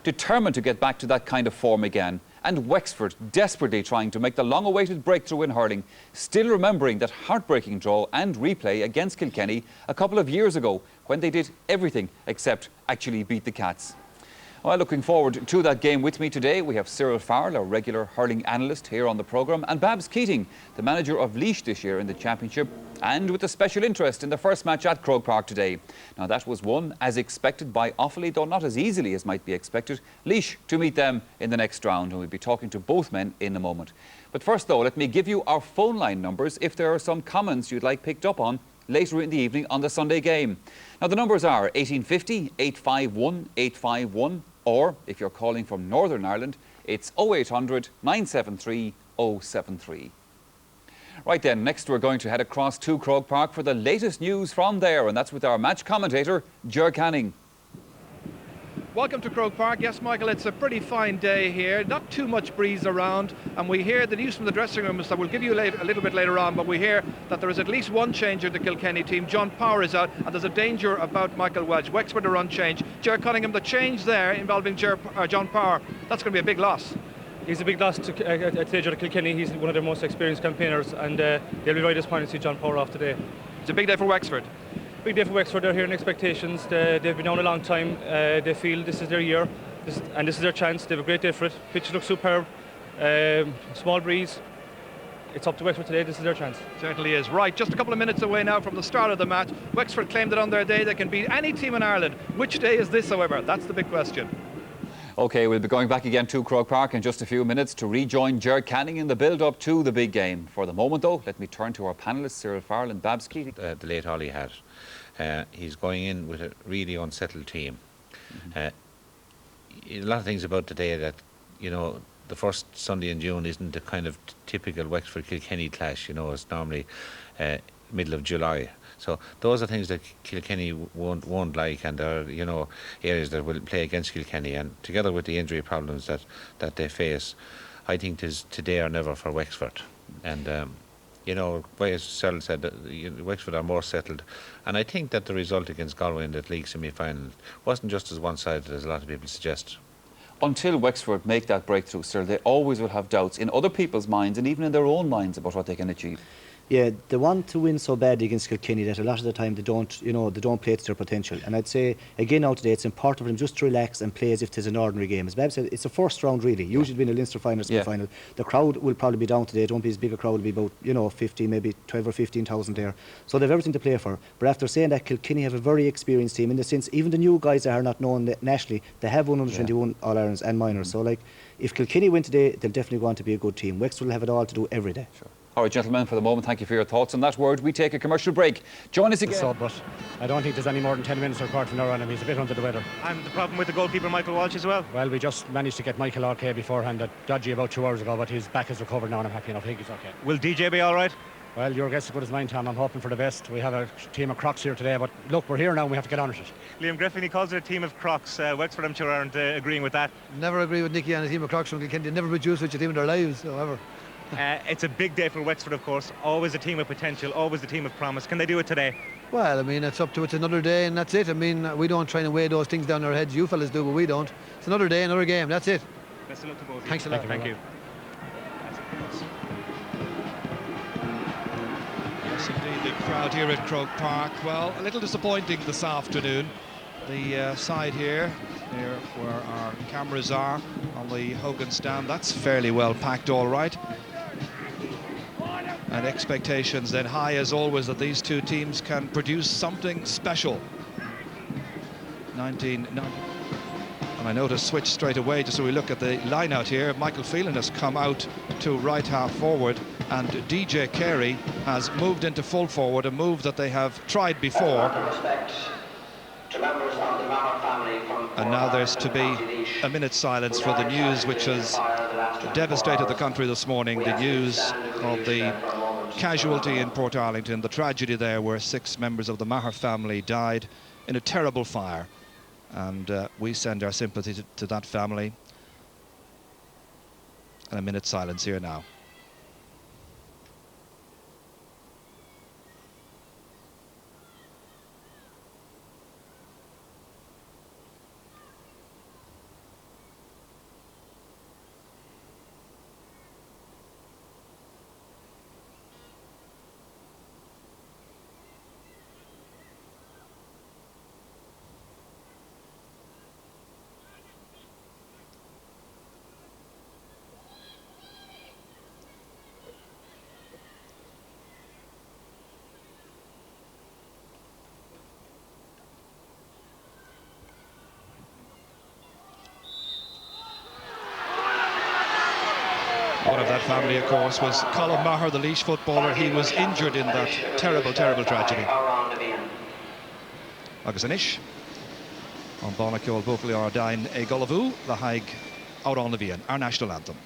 determined to get back to that kind of form again. And Wexford desperately trying to make the long-awaited breakthrough in hurling, still remembering that heartbreaking draw and replay against Kilkenny a couple of years ago when they did everything except actually beat the Cats. Well, looking forward to that game. With me today, we have Cyril Farrell, our regular hurling analyst here on the programme, and Babs Keating, the manager of Laois this year in the Championship, and with a special interest in the first match at Croke Park today. Now, that was won as expected by Offaly, though not as easily as might be expected. Laois to meet them in the next round, and we'll be talking to both men in a moment. But first, though, let me give you our phone line numbers if there are some comments you'd like picked up on later in the evening on the Sunday game. Now, the numbers are 1850 851 851, or if you're calling from Northern Ireland, it's 0800 973 073. Right then, next we're going to head across to Croke Park for the latest news from there, and that's with our match commentator, Ger Canning. Welcome to Croke Park. Yes, Michael, it's a pretty fine day here. Not too much breeze around, and we hear the news from the dressing rooms that we'll give you a little bit later on, but we hear that there is at least one change in the Kilkenny team. John Power is out, and there's a danger about Michael Welch. Wexford are unchanged. Ger Cunningham, the change there involving John Power, that's going to be a big loss. He's a big loss to Kilkenny. He's one of their most experienced campaigners, and they'll be very disappointed to see John Power off today. It's a big day for Wexford. Big day for Wexford. They're here in expectations. They've been down a long time. They feel this is their year, and this is their chance. They have a great day for it. Pitch looks superb. Small breeze. It's up to Wexford today. This is their chance. Certainly is. Right, just a couple of minutes away now from the start of the match. Wexford claimed that on their day they can beat any team in Ireland. Which day is this, however? That's the big question. OK, we'll be going back again to Croke Park in just a few minutes to rejoin Ger Canning in the build-up to the big game. For the moment, though, let me turn to our panellists, Cyril Farrell and Babs Keating. The late Ollie had. He's going in with a really unsettled team. A lot of things about today that, you know, the first Sunday in June isn't the kind of typical Wexford-Kilkenny clash. You know, it's normally middle of July. So those are things that Kilkenny won't like, and are, you know, areas that will play against Kilkenny. And together with the injury problems that they face, I think it is today or never for Wexford. And you know, as Cyril said, Wexford are more settled, and I think that the result against Galway in that league semi-final wasn't just as one-sided as a lot of people suggest. Until Wexford make that breakthrough, Cyril, they always will have doubts in other people's minds and even in their own minds about what they can achieve. Yeah, they want to win so badly against Kilkenny that a lot of the time they don't play to their potential. And I'd say, again now today, it's important for them just to relax and play as if it's an ordinary game. As Bab said, it's a first round really. Usually being a Leinster final, semi-final. The crowd will probably be down today. It won't be as big a crowd. It'll be about, you know, 50, maybe 12 or 15,000 there. So they've everything to play for. But after saying that, Kilkenny have a very experienced team in the sense, even the new guys that are not known nationally, they have 121 All-Irelands and minors. So like, if Kilkenny win today, they'll definitely go on to be a good team. Wexford will have it all to do every day. Sure. All right, gentlemen, for the moment, thank you for your thoughts on that word. We take a commercial break. Join us again. So, but I don't think there's any more than 10 minutes or a quarter of an hour on him. He's a bit under the weather. And the problem with the goalkeeper, Michael Walsh, as well? Well, we just managed to get Michael okay beforehand, dodgy about 2 hours ago, but his back is recovered now and I'm happy enough. I think he's okay. Will DJ be all right? Well, your guess is as good as mine, Tom. I'm hoping for the best. We have a team of crocs here today, but look, we're here now and we have to get on with it. Liam Griffin, he calls it a team of crocs. Wexford, I'm sure, aren't agreeing with that. Never agree with Nicky on a team of crocs from Kilkenny. They never produce such a team in their lives, however. It's a big day for Wexford, of course. Always a team of potential, always a team of promise. Can they do it today? Well, I mean, it's another day and that's it. I mean, we don't try and weigh those things down our heads. You fellas do, but we don't. It's another day, another game. That's it. Best of luck to both. Thanks a lot. Thank you. Yes, indeed, the crowd here at Croke Park. Well, a little disappointing this afternoon. The side here where our cameras are on the Hogan stand, that's fairly well packed, all right. And expectations then high as always that these two teams can produce something special. 19. And I know to switch straight away, just so we look at the line out here. Michael Phelan has come out to right half forward, and DJ Carey has moved into full forward, a move that they have tried before. And now there's to be a minute's silence for the news which has devastated the country this morning. The news of the casualty in Portarlington, the tragedy there where 6 members of the Maher family died in a terrible fire. And we send our sympathy to that family. And a minute's silence here now. of that family, of course, was Colin Maher, the Laois footballer. He was injured in that terrible, terrible tragedy. Agus anish, on Bonacol Buckley Ardain a Golavu, the Haig out on the Vian, our national anthem.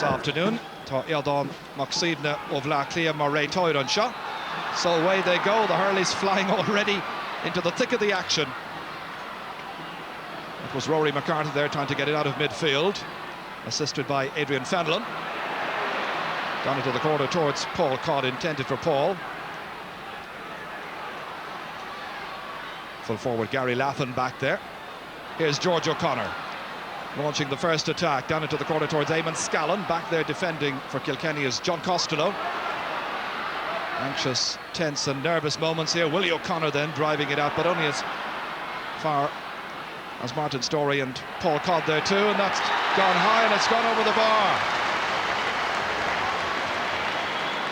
Afternoon, Tá Eldon Moxidna of La Clia Murray Toyron shot. So away they go, the Hurleys flying already into the thick of the action. It was Rory McCarthy there trying to get it out of midfield, assisted by Adrian Fenlon. Down into the corner towards Paul Codd, intended for Paul. Full forward Gary Laffin back there. Here's George O'Connor launching the first attack down into the corner towards Eamon Scallon. Back there defending for Kilkenny is John Costello. Anxious, tense and nervous moments here. Willie O'Connor then driving it out, but only as far as Martin Storey and Paul Codd there too, and that's gone high and it's gone over the bar.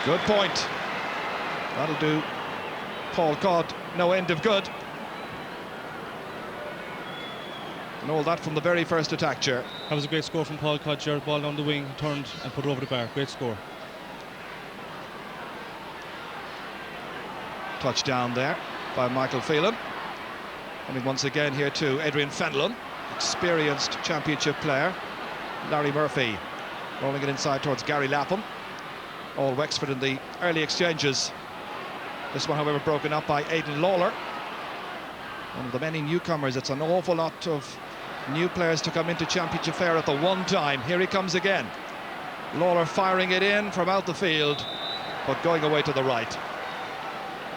Good point. That'll do Paul Codd no end of good. And all that from the very first attack, Chair. That was a great score from Paul Codd, Chair. Ball down the wing, turned and put it over the bar. Great score. Touchdown there by Michael Phelan. Coming once again here to Adrian Fenlon, experienced championship player. Larry Murphy rolling it inside towards Gary Lapham. All Wexford in the early exchanges. This one, however, broken up by Aidan Lawler. One of the many newcomers. It's an awful lot of new players to come into championship fair at the one time. Here he comes again. Lawler firing it in from out the field, but going away to the right.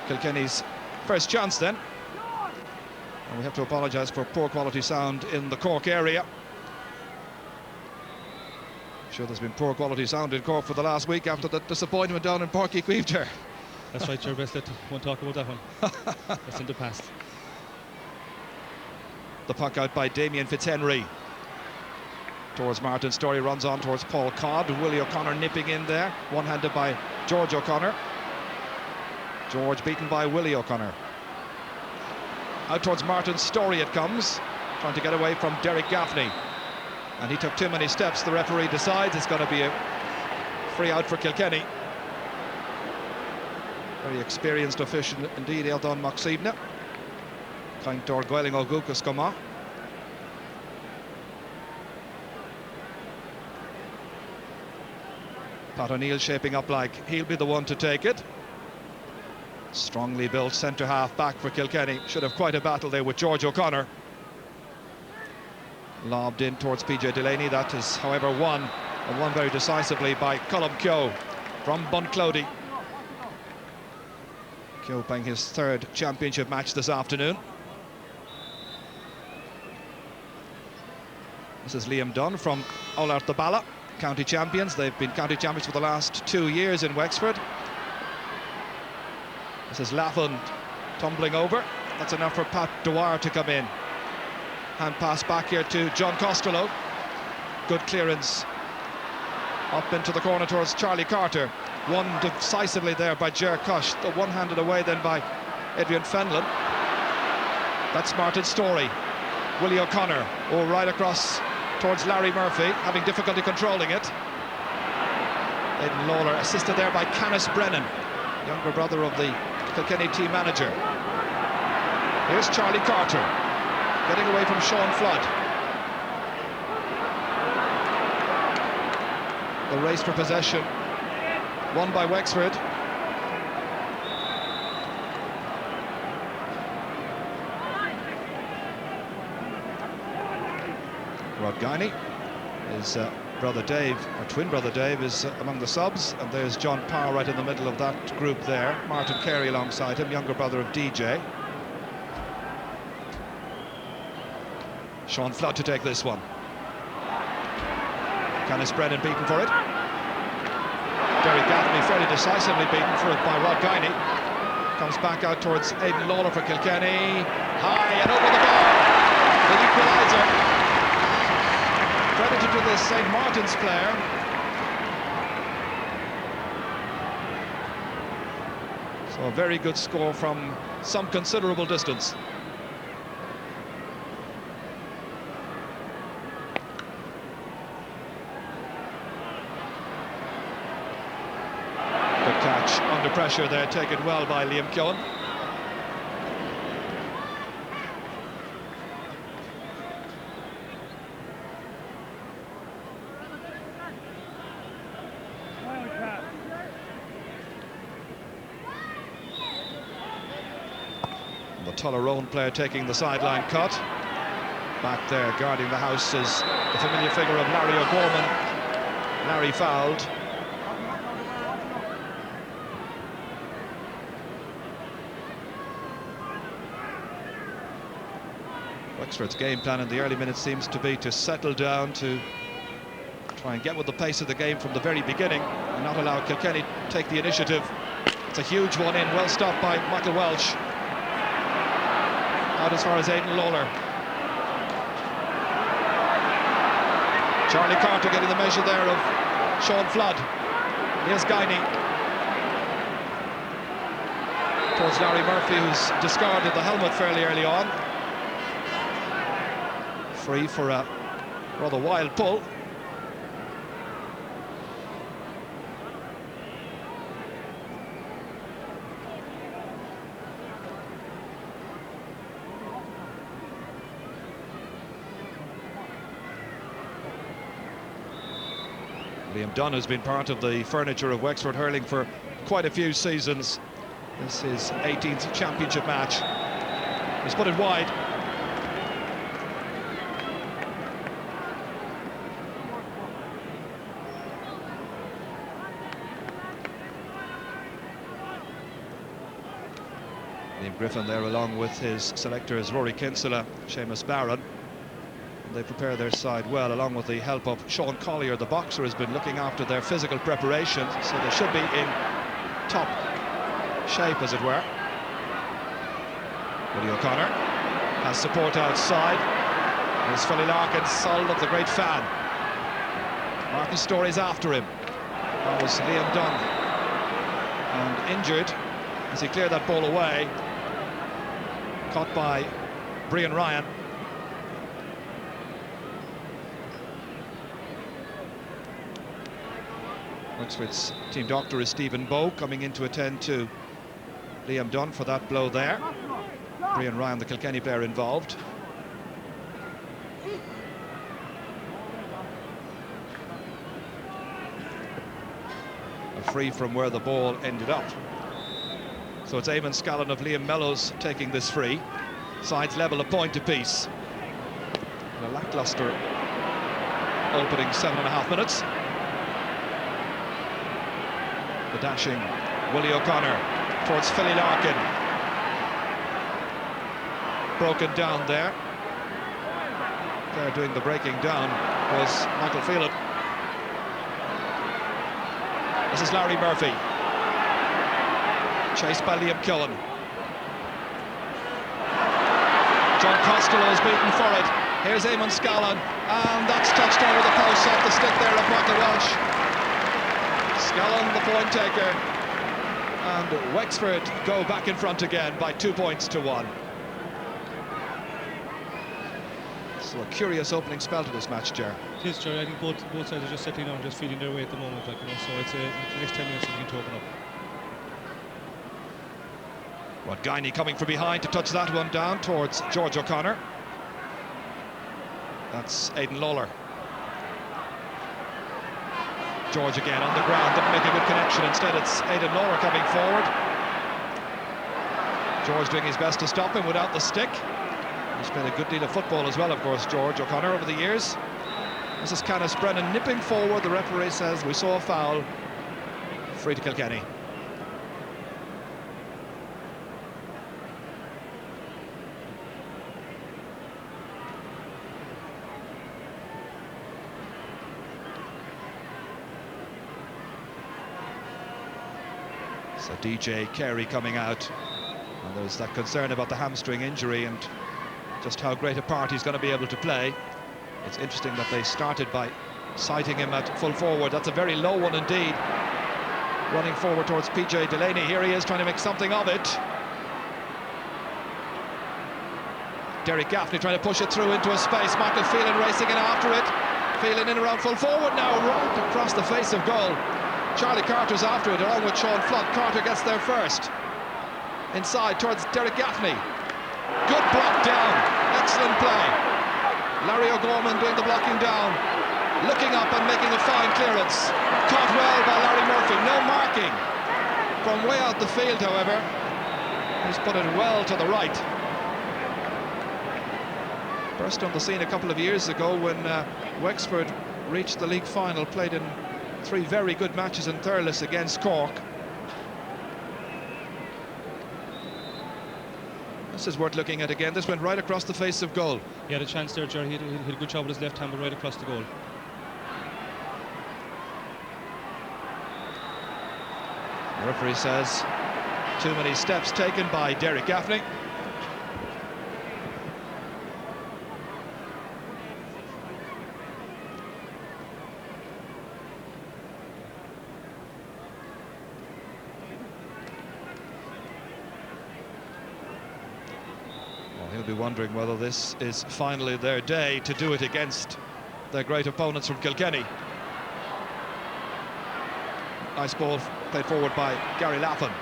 Kilkenny's first chance then. And we have to apologise for poor quality sound in the Cork area. I'm sure there's been poor quality sound in Cork for the last week after the disappointment down in Páirc Uí Chaoimh. That's right, Chair. Best let one talk about that one. That's in the past. The puck out by Damien Fitzhenry towards Martin Storey, runs on towards Paul Codd. Willie O'Connor nipping in there, one-handed by George O'Connor. George beaten by Willie O'Connor. Out towards Martin Storey it comes, trying to get away from Derek Gaffney, and he took too many steps. The referee decides it's going to be a free out for Kilkenny. Very experienced official indeed, Eldon Moxidna. Kaintor Gweling O'Gukas Goma. Pat O'Neill shaping up like he'll be the one to take it. Strongly built centre half back for Kilkenny. Should have quite a battle there with George O'Connor. Lobbed in towards PJ Delaney. That is, however, won, and won very decisively by Colm Keogh from Bunclody. Keogh playing his third championship match this afternoon. This is Liam Dunn from Oulart the Bala, county champions. They've been county champions for the last 2 years in Wexford. This is Laffin tumbling over. That's enough for Pat Dwyer to come in. Hand pass back here to John Costello. Good clearance up into the corner towards Charlie Carter. Won decisively there by Ger Cush. The one-handed away then by Adrian Fenlon. That's Martin Storey. Willie O'Connor, all right across towards Larry Murphy, having difficulty controlling it. Aidan Lawler assisted there by Canis Brennan, younger brother of the Kilkenny team manager. Here's Charlie Carter, getting away from Sean Flood. The race for possession, won by Wexford. Rod Guiney. His brother Dave, or twin brother Dave, is among the subs, and there's John Power right in the middle of that group there. Martin Carey alongside him, younger brother of DJ. Sean Flood to take this one. Canis Brennan beaten for it. Derek Gaffney fairly decisively beaten for it by Rod Guiney. Comes back out towards Aidan Lawler for Kilkenny. High and over the bar. The equaliser. Credited to the St. Martin's player. So a very good score from some considerable distance. Good catch under pressure there, taken well by Liam Keown. The Tullaroan player taking the sideline cut. Back there guarding the house is the familiar figure of Larry O'Gorman. Larry fouled. Wexford's game plan in the early minutes seems to be to settle down, to try and get with the pace of the game from the very beginning and not allow Kilkenny to take the initiative. It's a huge one in, well stopped by Michael Welsh. Out as far as Aidan Lawler. Charlie Carter getting the measure there of Sean Flood. Here's Guiney. Towards Larry Murphy, who's discarded the helmet fairly early on. Free for a rather wild pull. Liam Dunn has been part of the furniture of Wexford hurling for quite a few seasons. This is his 18th championship match. He's put it wide. Liam Griffin there along with his selectors Rory Kinsella, Seamus Barron. They prepare their side well, along with the help of Sean Collier, the boxer, has been looking after their physical preparation, so they should be in top shape, as it were. Willie O'Connor has support outside. There's Philly Larkin, son of the great fan. Martin Story's after him. That was Liam Dunn. And injured as he cleared that ball away. Caught by Brian Ryan. Wexford's team doctor is Stephen Bowe, coming in to attend to Liam Dunn for that blow there. Brian Ryan, the Kilkenny player, involved. A free from where the ball ended up. So it's Eamon Scallon of Liam Mellows taking this free. Sides level, a point apiece. And a lacklustre opening 7.5 minutes. The dashing Willie O'Connor towards Philly Larkin. Broken down there. There doing the breaking down was Michael Phelan. This is Larry Murphy. Chased by Liam Keown. John Costello is beaten for it. Here's Eamon Scallon, and that's touched over the post off the stick there of Michael Welsh. Scallon, the point taker, and Wexford go back in front again by 2 points to 1. So a curious opening spell to this match, Ger. It is, Jerry. I think both sides are just settling down, just feeling their way at the moment, like, you know, so it's the next 10 minutes we can open up. Rod Guiney coming from behind to touch that one down towards George O'Connor. That's Aidan Lawler. George again on the ground, didn't make a good connection. Instead it's Aidan Lawler coming forward. George doing his best to stop him without the stick. He's played a good deal of football as well, of course, George O'Connor, over the years. This is Canis Brennan nipping forward. The referee says we saw a foul. Free to Kilkenny. So DJ Carey coming out, and there's that concern about the hamstring injury and just how great a part he's going to be able to play. It's interesting that they started by citing him at full forward. That's a very low one indeed. Running forward towards PJ Delaney. Here he is trying to make something of it. Derek Gaffney trying to push it through into a space. Michael Phelan racing in after it. Phelan in around full forward now, right across the face of goal. Charlie Carter's after it, along with Sean Flood. Carter gets there first. Inside towards Derek Gaffney. Good block down. Excellent play. Larry O'Gorman doing the blocking down. Looking up and making a fine clearance. Caught well by Larry Murphy. No marking from way out the field, however. He's put it well to the right. Burst on the scene a couple of years ago when Wexford reached the league final, played in 3 very good matches in Thurles against Cork. This is worth looking at again. This went right across the face of goal. He had a chance there, Jerry. He had a good job with his left hand, but right across the goal. The referee says too many steps taken by Derek Gaffney. He'll be wondering whether this is finally their day to do it against their great opponents from Kilkenny. Nice ball played forward by Gary Laffin.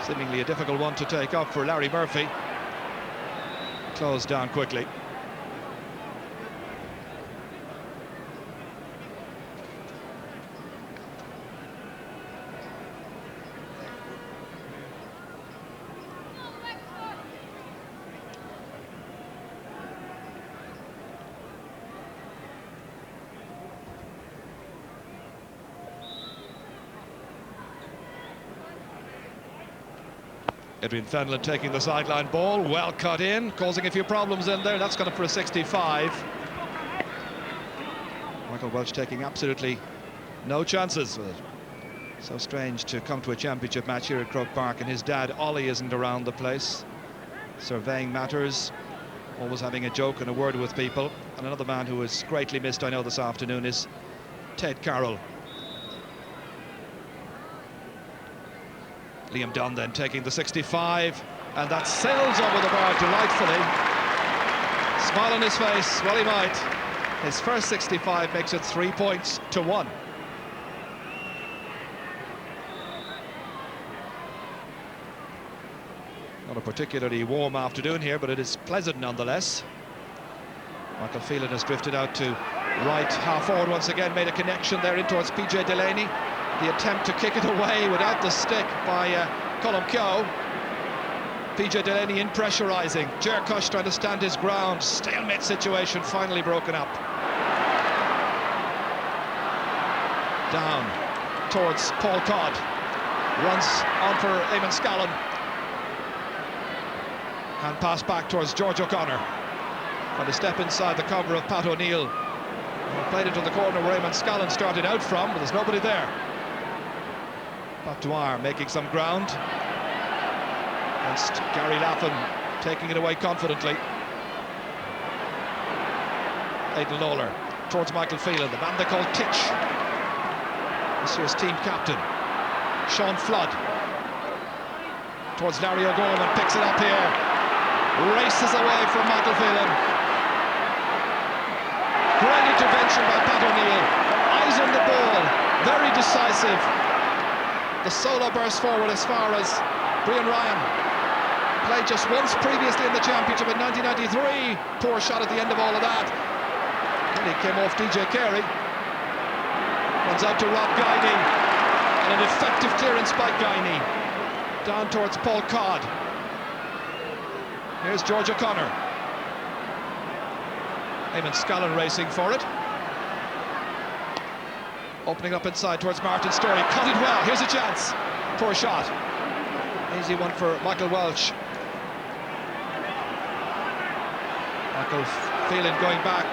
Seemingly a difficult one to take up for Larry Murphy. Closed down quickly. Adrian Fenlon taking the sideline ball, well cut in, causing a few problems in there. That's gone up for a 65. Michael Welch taking absolutely no chances with it. So strange to come to a championship match here at Croke Park and his dad Ollie isn't around the place, surveying matters, always having a joke and a word with people. And another man who is greatly missed, I know, this afternoon is Ted Carroll. Liam Dunn then taking the 65, and that sails over the bar delightfully. Smile on his face, well he might. His first 65 makes it 3 points to 1. Not a particularly warm afternoon here, but it is pleasant nonetheless. Michael Phelan has drifted out to right, half forward once again, made a connection there in towards PJ Delaney. The attempt to kick it away without the stick by Colm Keogh. PJ Delaney in pressurising. Jerkush trying to stand his ground. Stalemate situation finally broken up. Down towards Paul Codd. Runs on for Eamon Scallon. Hand pass back towards George O'Connor. Trying to step inside the cover of Pat O'Neill. Played into the corner where Eamon Scallon started out from, but there's nobody there. Pat Dwyer making some ground against Gary Laffin, taking it away confidently. Aidan Lawler towards Michael Phelan, the man they call Titch, this year's team captain. Sean Flood towards Larry O'Gorman, picks it up here, races away from Michael Phelan. Great intervention by Pat O'Neill, eyes on the ball, very decisive. The solo burst forward as far as Brian Ryan. Played just once previously in the championship in 1993. Poor shot at the end of all of that. And he came off DJ Carey. Runs out to Rob Guiney. And an effective clearance by Guiney. Down towards Paul Codd. Here's George O'Connor. Eamon Scallon racing for it. Opening up inside towards Martin Storey. Cut it well. Here's a chance. Poor shot. Easy one for Michael Welch. Michael Phelan going back.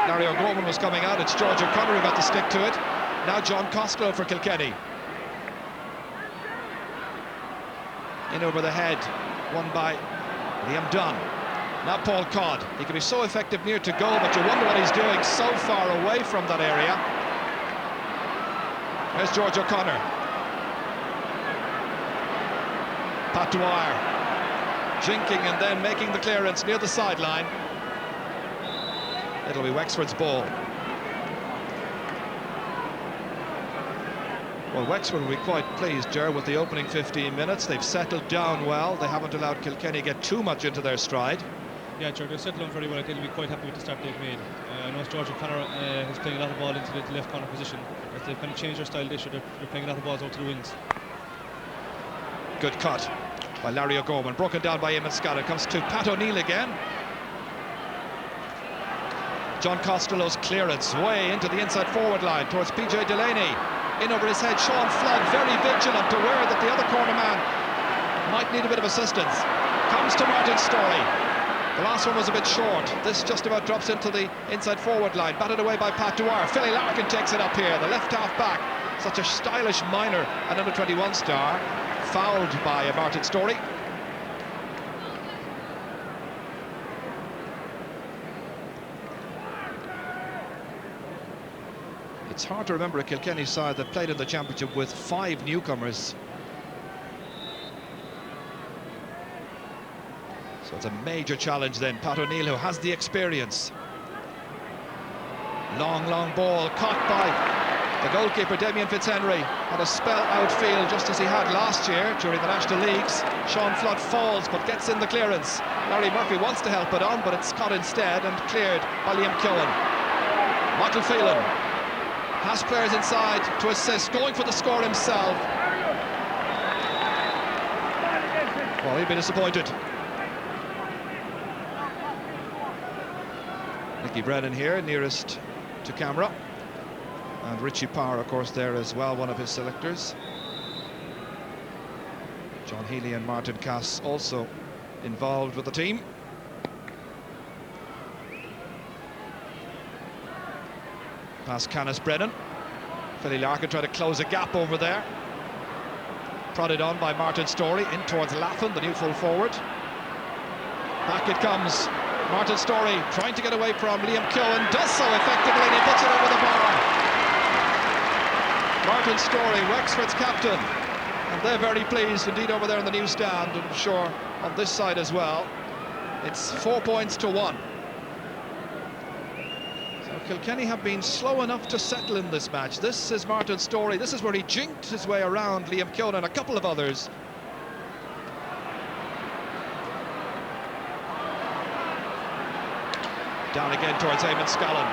Larry O'Gorman was coming out. It's George O'Connor who got the stick to it. Now John Costello for Kilkenny. In over the head. Won by Liam Dunn. Now Paul Codd. He can be so effective near to goal, but you wonder what he's doing so far away from that area. There's George O'Connor. Pat Dwyer. Jinking and then making the clearance near the sideline. It'll be Wexford's ball. Well, Wexford will be quite pleased, Ger, with the opening 15 minutes. They've settled down well. They haven't allowed Kilkenny get too much into their stride. Yeah, Ger, they've settled down very well. I think they'll be quite happy with the start they've made. I know George O'Connor is playing a lot of ball into the left corner position. As they've kind of changed their style this year, they're playing a lot of balls out to the wings. Good cut by Larry O'Gorman. Broken down by Eamon Scallon. Comes to Pat O'Neill again. John Costello's clearance way into the inside forward line towards PJ Delaney. In over his head, Sean Flood, very vigilant, aware that the other corner man might need a bit of assistance. Comes to Martin Storey. The last one was a bit short. This just about drops into the inside forward line. Batted away by Pat Dwyer. Philly Larkin takes it up here, the left half back. Such a stylish minor, an under-21 star. Fouled by Martin Storey. It's hard to remember a Kilkenny side that played in the championship with 5 newcomers. So it's a major challenge then. Pat O'Neill, who has the experience. Long ball caught by the goalkeeper, Damien Fitzhenry. Had a spell outfield just as he had last year during the National Leagues. Sean Flood falls but gets in the clearance. Larry Murphy wants to help it on, but it's caught instead and cleared by Liam Keown. Michael Phelan has players inside to assist, going for the score himself. Well, he'd be disappointed. Nicky Brennan here, nearest to camera. And Richie Power, of course, there as well, one of his selectors. John Healy and Martin Cass also involved with the team. Past Canis Brennan. Philly Larkin tried to close a gap over there. Prodded on by Martin Storey, in towards Laffin, the new full forward. Back it comes. Martin Storey trying to get away from Liam Keown, does so effectively, and he puts it over the bar. Martin Storey, Wexford's captain, and they're very pleased indeed over there in the new stand, and I'm sure on this side as well. It's 4 points to 1. So Kilkenny have been slow enough to settle in this match. This is Martin Storey. This is where he jinked his way around Liam Keown and a couple of others. Down again towards Eamon Scallon.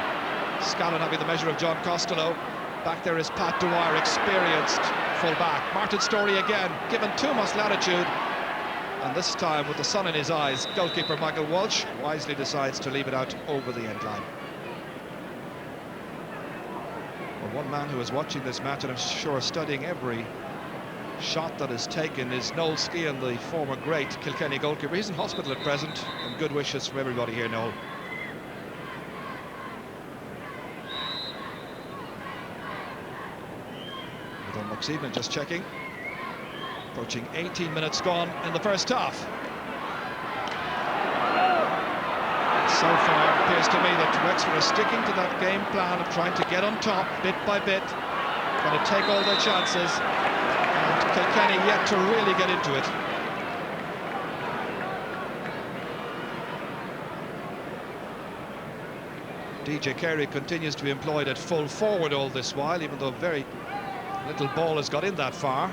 Scallon having the measure of John Costello. Back there is Pat Dwyer, experienced full-back. Martin Storey again, given too much latitude. And this time, with the sun in his eyes, goalkeeper Michael Walsh wisely decides to leave it out over the end line. Well, one man who is watching this match, and I'm sure studying every shot that is taken, is Noel Skehan, the former great Kilkenny goalkeeper. He's in hospital at present, and good wishes from everybody here, Noel. Even just checking. Approaching 18 minutes gone in the first half. So far, it appears to me that Wexford are sticking to that game plan of trying to get on top bit by bit, trying to take all their chances, and Kilkenny yet to really get into it. DJ Carey continues to be employed at full forward all this while, even though very little ball has got in that far.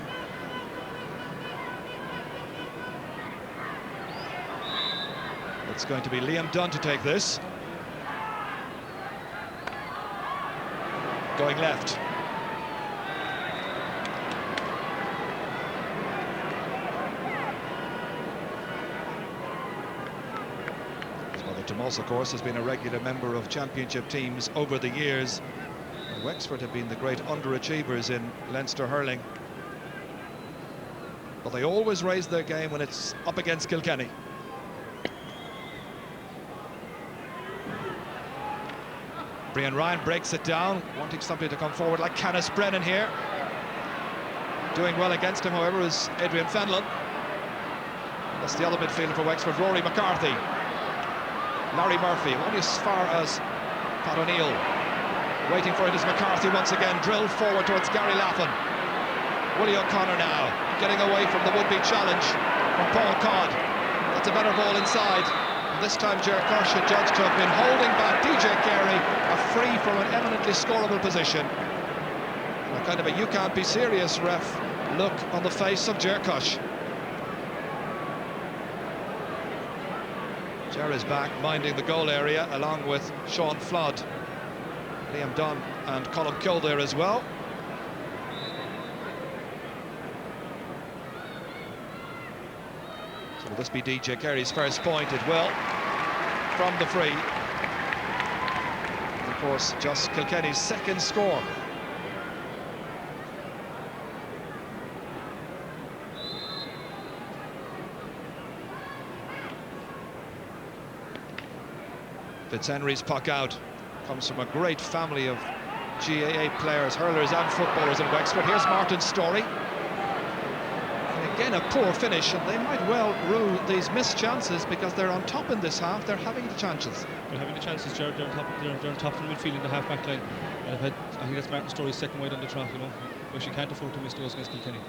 It's going to be Liam Dunn to take this. Going left. Well, the Tomas, of course, has been a regular member of championship teams over the years. And Wexford have been the great underachievers in Leinster hurling. But they always raise their game when it's up against Kilkenny. Brian Ryan breaks it down, wanting somebody to come forward like Canis Brennan here. Doing well against him, however, is Adrian Fenlon. That's the other midfielder for Wexford, Rory McCarthy. Larry Murphy, only as far as Pat O'Neill. Waiting for it is McCarthy once again, drilled forward towards Gary Laffin. Willie O'Connor now, getting away from the would-be challenge from Paul Codd. That's a better ball inside. And this time Ger Kosh had judged to have been holding back DJ Carey, a free from an eminently scoreable position. A kind of a you can't be serious ref look on the face of Ger Kosh. Ger is back minding the goal area along with Sean Flood, Liam Dunn and Colm Kill there as well. So will this be DJ Carey's first point? It will, from the free. And of course, just Kilkenny's second score. Fitzhenry's puck out comes from a great family of GAA players, hurlers and footballers in Wexford. Here's Martin Storey. And again, a poor finish, and they might well rue these missed chances because they're on top in this half. They're having the chances. They're having the chances, Jared. They're on top in the midfield in the half-back line. I think that's Martin Storey's second wide on the trot, you know. But she can't afford to miss those against Kilkenny.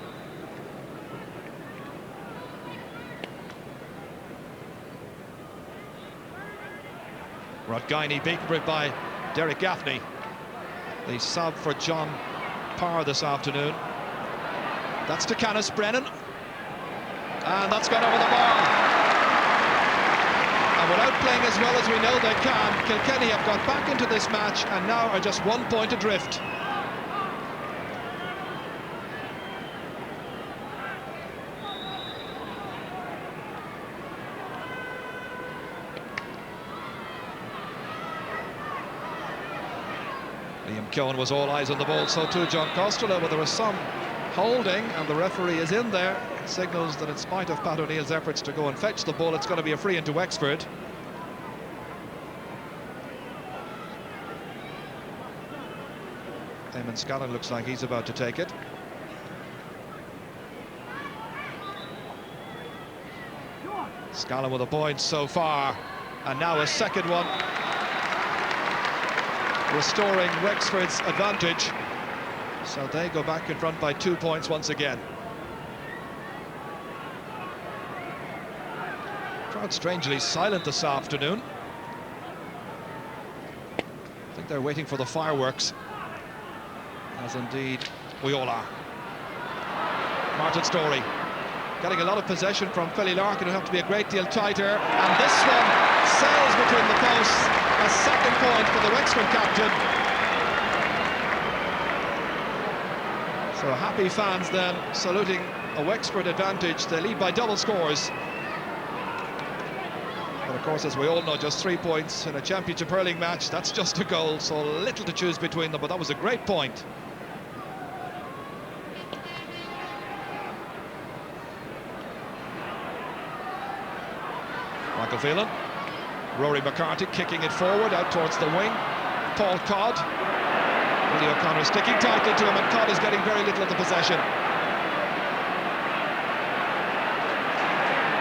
Rod Guiney beaten by Derek Gaffney. The sub for John Parr this afternoon. That's to Canis Brennan. And that's gone over the bar. And without playing as well as we know they can, Kilkenny have got back into this match and now are just 1 point adrift. Liam Keown was all eyes on the ball, so too John Costello, but there was some holding and the referee is in there. It signals that in spite of Pat O'Neill's efforts to go and fetch the ball, it's going to be a free into Wexford. Eamon Scallon looks like he's about to take it. Scallon with a point so far, and now a second one, restoring Wexford's advantage. So they go back in front by 2 points once again. Crowd strangely silent this afternoon. I think they're waiting for the fireworks, as indeed we all are. Martin Storey getting a lot of possession from Philly Larkin. It'll have to be a great deal tighter, and this one sails between the posts. A second point for the Wexford captain. So happy fans then saluting a Wexford advantage. They lead by double scores. But of course, as we all know, just 3 points in a championship hurling match, that's just a goal, so little to choose between them, but that was a great point. Michael Phelan. Rory McCarthy kicking it forward out towards the wing. Paul Codd. Willie O'Connor sticking tightly to him, and Codd is getting very little of the possession.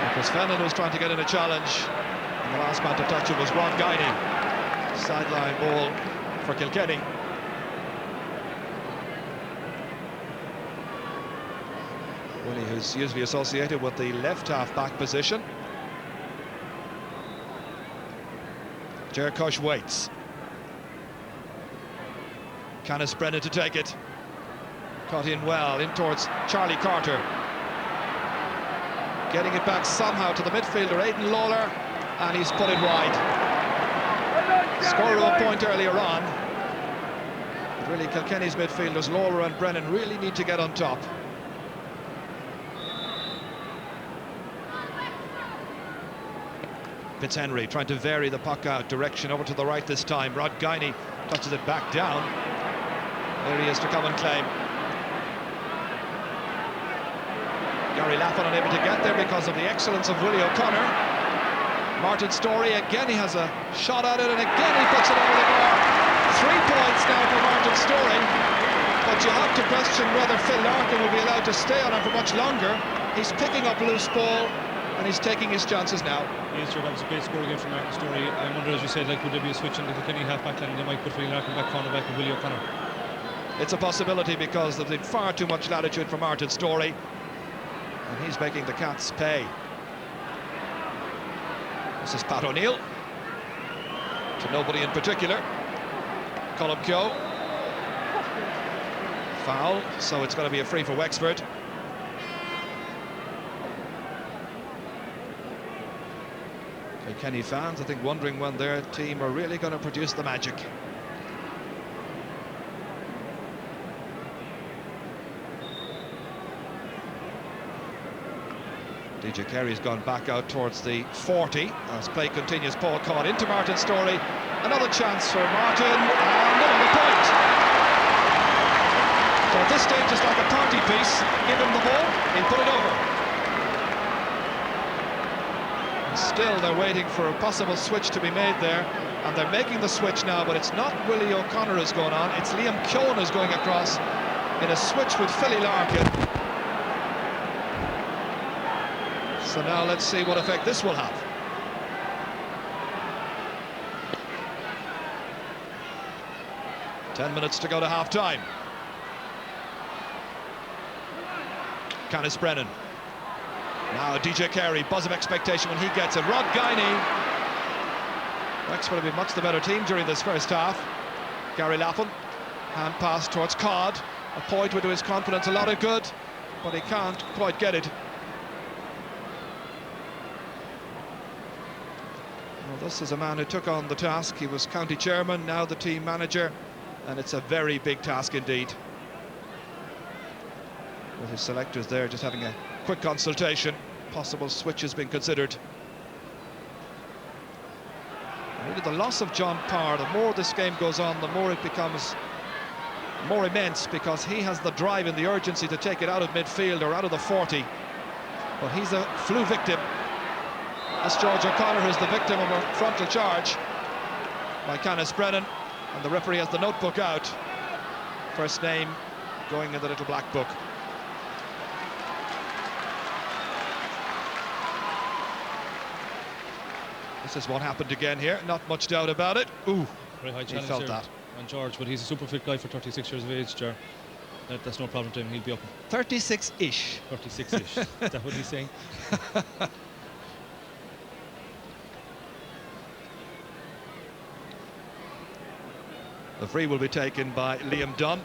Because Fenlon was trying to get in a challenge, and the last man to touch it was Ron Guiney. Sideline ball for Kilkenny. Willie, who's usually associated with the left half-back position. Ger Kosh waits. Canis Brennan to take it. Caught in well, in towards Charlie Carter. Getting it back somehow to the midfielder, Aidan Lawler, and he's put it wide. Scorer of a point earlier on. But really, Kilkenny's midfielders, Lawler and Brennan, really need to get on top. Fitzhenry trying to vary the puck out direction over to the right this time. Rod Guiney touches it back down. There he is to come and claim. Gary Laffin unable to get there because of the excellence of Willie O'Connor. Martin Storey again, he has a shot at it, and again he puts it over the bar. 3 points now for Martin Storey, but you have to question whether Phil Larkin will be allowed to stay on him for much longer. He's picking up loose ball and he's taking his chances now. Yes, sure, that was a great score again from Martin Storey. I wonder, as you said, like, would there be a switch in the Kilkenny half-back line? They might put Phil Larkin back cornerback with Willie O'Connor. It's a possibility because there's been far too much latitude for Martin Storey, and he's making the Cats pay. This is Pat O'Neill to nobody in particular. Colm Keogh. Foul, so it's going to be a free for Wexford. Kilkenny fans, I think, wondering when their team are really going to produce the magic. DJ Kerry's gone back out towards the 40 as play continues. Paul Codd into Martin Storey. Another chance for Martin, and another point. So at this stage, it's like a party piece. Give him the ball, he'll put it over. And still, they're waiting for a possible switch to be made there, and they're making the switch now, but it's not Willie O'Connor who's going on, it's Liam Keown who's going across in a switch with Philly Larkin. So now let's see what effect this will have. Ten minutes to go to half-time. Canis Brennan. Now DJ Carey, buzz of expectation when he gets it. Rod Guiney. Wexford have been much the better team during this first half. Gary Laffin, hand pass towards Codd. A point would do his confidence a lot of good, but he can't quite get it. Well, this is a man who took on the task. He was county chairman, now the team manager, and it's a very big task indeed. With his selectors there just having a quick consultation, possible switches being considered. And really, the loss of John Parr, the more this game goes on, the more it becomes more immense, because he has the drive and the urgency to take it out of midfield or out of the 40. But he's a flu victim. That's George O'Connor, who's the victim of a frontal charge by Canis Brennan, and the referee has the notebook out. First name going in the little black book. This is what happened again here, not much doubt about it. Ooh, very high he challenge felt there that. on George, but he's a super fit guy for 36 years of age, Ger. That's no problem to him, he'll be up. 36-ish. 36-ish, is that what he's saying? The free will be taken by Liam Dunn.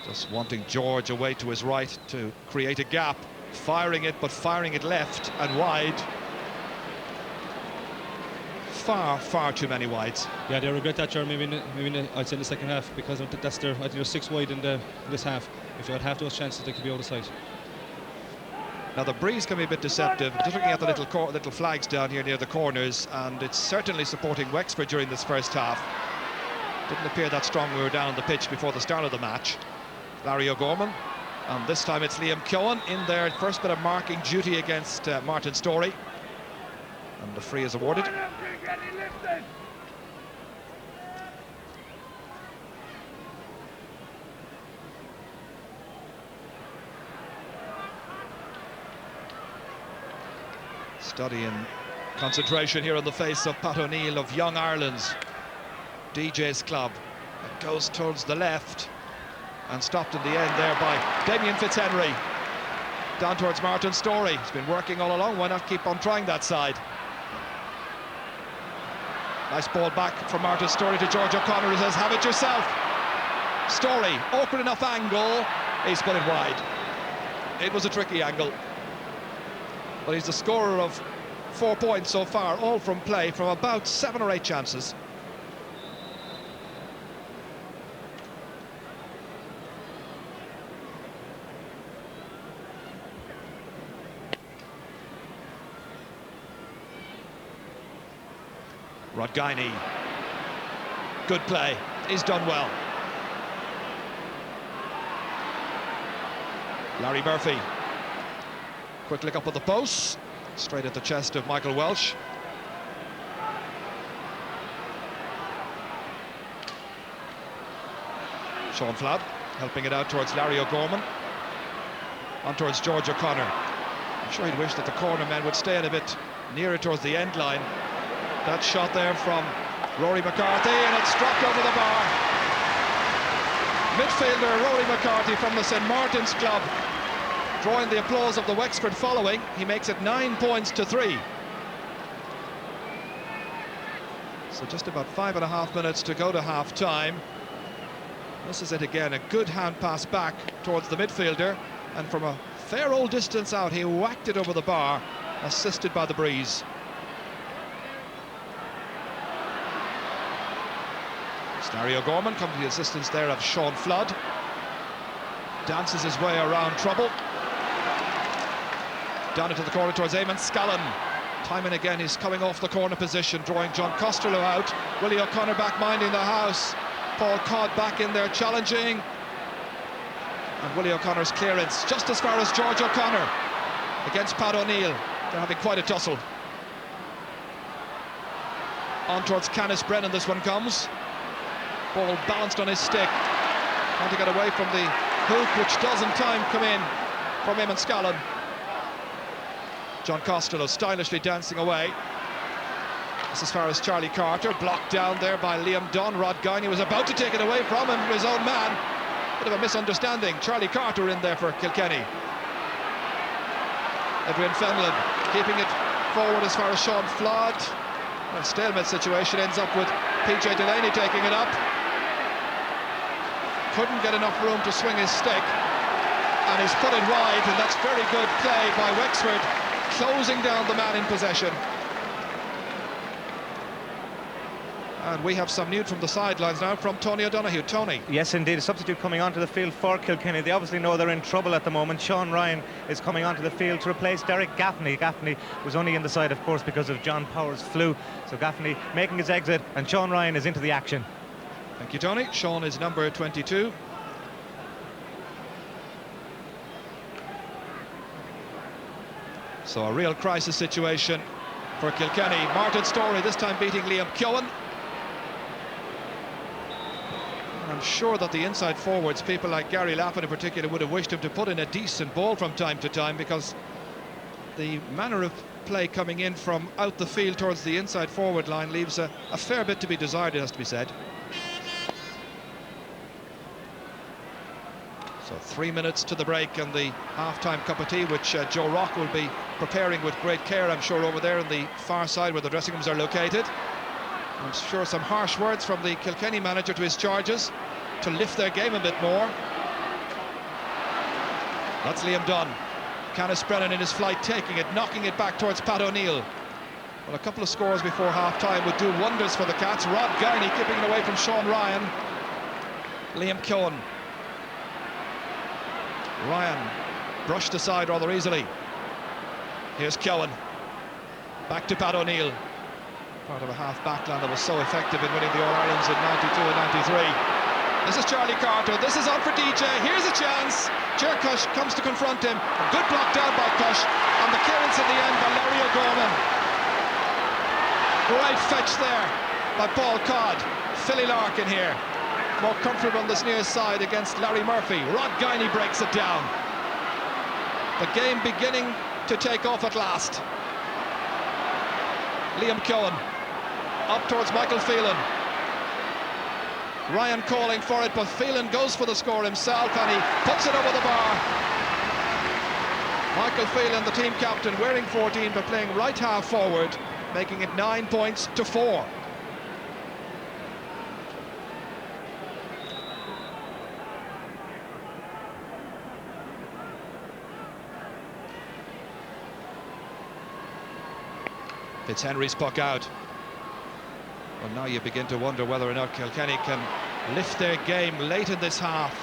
Just wanting George away to his right to create a gap. Firing it, but firing it left and wide. Far too many wides. Yeah, they regret that, Ger, maybe I'd say in the second half, because that's their, I think they're 6 wide in this half. If they had half those chances, they could be out of sight. Now the breeze can be a bit deceptive. Just looking at the little flags down here near the corners, and it's certainly supporting Wexford during this first half. Didn't appear that strong when we were down on the pitch before the start of the match. Larry O'Gorman, and this time it's Liam Keown in their first bit of marking duty against Martin Storey, and the free is awarded. Study and concentration here on the face of Pat O'Neill of Young Ireland's DJ's club. It goes towards the left and stopped in the end there by Damien Fitzhenry. Down towards Martin Storey. He's been working all along. Why not keep on trying that side? Nice ball back from Martin Storey to George O'Connor, who says, have it yourself. Storey, awkward enough angle. He's put it wide. It was a tricky angle. But he's the scorer of 4 points so far, all from play, from about 7 or 8 chances. Rodgaini. Good play. He's done well. Larry Murphy. Quick look up at the post. Straight at the chest of Michael Welsh. Sean Flood helping it out towards Larry O'Gorman. On towards George O'Connor. I'm sure he'd wish that the corner men would stay in a bit nearer towards the end line. That shot there from Rory McCarthy, and it's dropped over the bar. Midfielder Rory McCarthy from the St Martin's club, drawing the applause of the Wexford following. He makes it 9 points to 3. So just about 5.5 minutes to go to half-time. This is it again, a good hand pass back towards the midfielder, and from a fair old distance out he whacked it over the bar, assisted by the breeze. Larry O'Gorman comes to the assistance there of Sean Flood. Dances his way around trouble. Down into the corner towards Eamon Scallon. Time and again he's coming off the corner position, drawing John Costello out. Willie O'Connor back minding the house. Paul Codd back in there challenging. And Willie O'Connor's clearance just as far as George O'Connor against Pat O'Neill. They're having quite a tussle. On towards Canis Brennan, this one comes. Ball balanced on his stick. Trying to get away from the hook, which does in time come in from Eamon Scallon. John Costello stylishly dancing away. This as far as Charlie Carter, blocked down there by Liam Dunn. Rodgaini was about to take it away from him, his own man. Bit of a misunderstanding. Charlie Carter in there for Kilkenny. Edwin Fenlon keeping it forward as far as Sean Flood. Well, stalemate situation, ends up with PJ Delaney taking it up. Couldn't get enough room to swing his stick, and he's put it wide, and that's very good play by Wexford, closing down the man in possession. And we have some news from the sidelines now from Tony O'Donoghue. Tony. Yes, indeed, a substitute coming onto the field for Kilkenny. They obviously know they're in trouble at the moment. Sean Ryan is coming onto the field to replace Derek Gaffney. Gaffney was only in the side, of course, because of John Power's flu. So Gaffney making his exit, and Sean Ryan is into the action. Thank you, Tony. Sean is number 22. So a real crisis situation for Kilkenny. Martin Storey this time beating Liam Keown. I'm sure that the inside forwards, people like Gary Lappin in particular, would have wished him to put in a decent ball from time to time, because the manner of play coming in from out the field towards the inside forward line leaves a fair bit to be desired, it has to be said. So 3 minutes to the break and the half-time cup of tea, which Joe Rock will be preparing with great care, I'm sure, over there on the far side where the dressing rooms are located. I'm sure some harsh words from the Kilkenny manager to his charges to lift their game a bit more. That's Liam Dunn. Canis Brennan in his flight taking it, knocking it back towards Pat O'Neill. Well, a couple of scores before half-time would do wonders for the Cats. Rodgaini keeping it away from Sean Ryan. Liam Keown. Ryan brushed aside rather easily. Here's Keown. Back to Pat O'Neill. Part of a half backline that was so effective in winning the All-Irelands in 92 and 93. This is Charlie Carter. This is on for DJ. Here's a chance. Ger Cush comes to confront him. A good block down by Cush. And the clearance at the end by Larry O'Gorman. Great fetch there by Paul Codd. Philly Larkin here. More comfortable on this near side against Larry Murphy. Rodgaini breaks it down. The game beginning to take off at last. Liam Keown up towards Michael Phelan. Ryan calling for it, but Phelan goes for the score himself, and he puts it over the bar. Michael Phelan, the team captain, wearing 14 but playing right half forward, making it 9 points to 4. Fitzhenry's puck out. Well, now you begin to wonder whether or not Kilkenny can lift their game late in this half.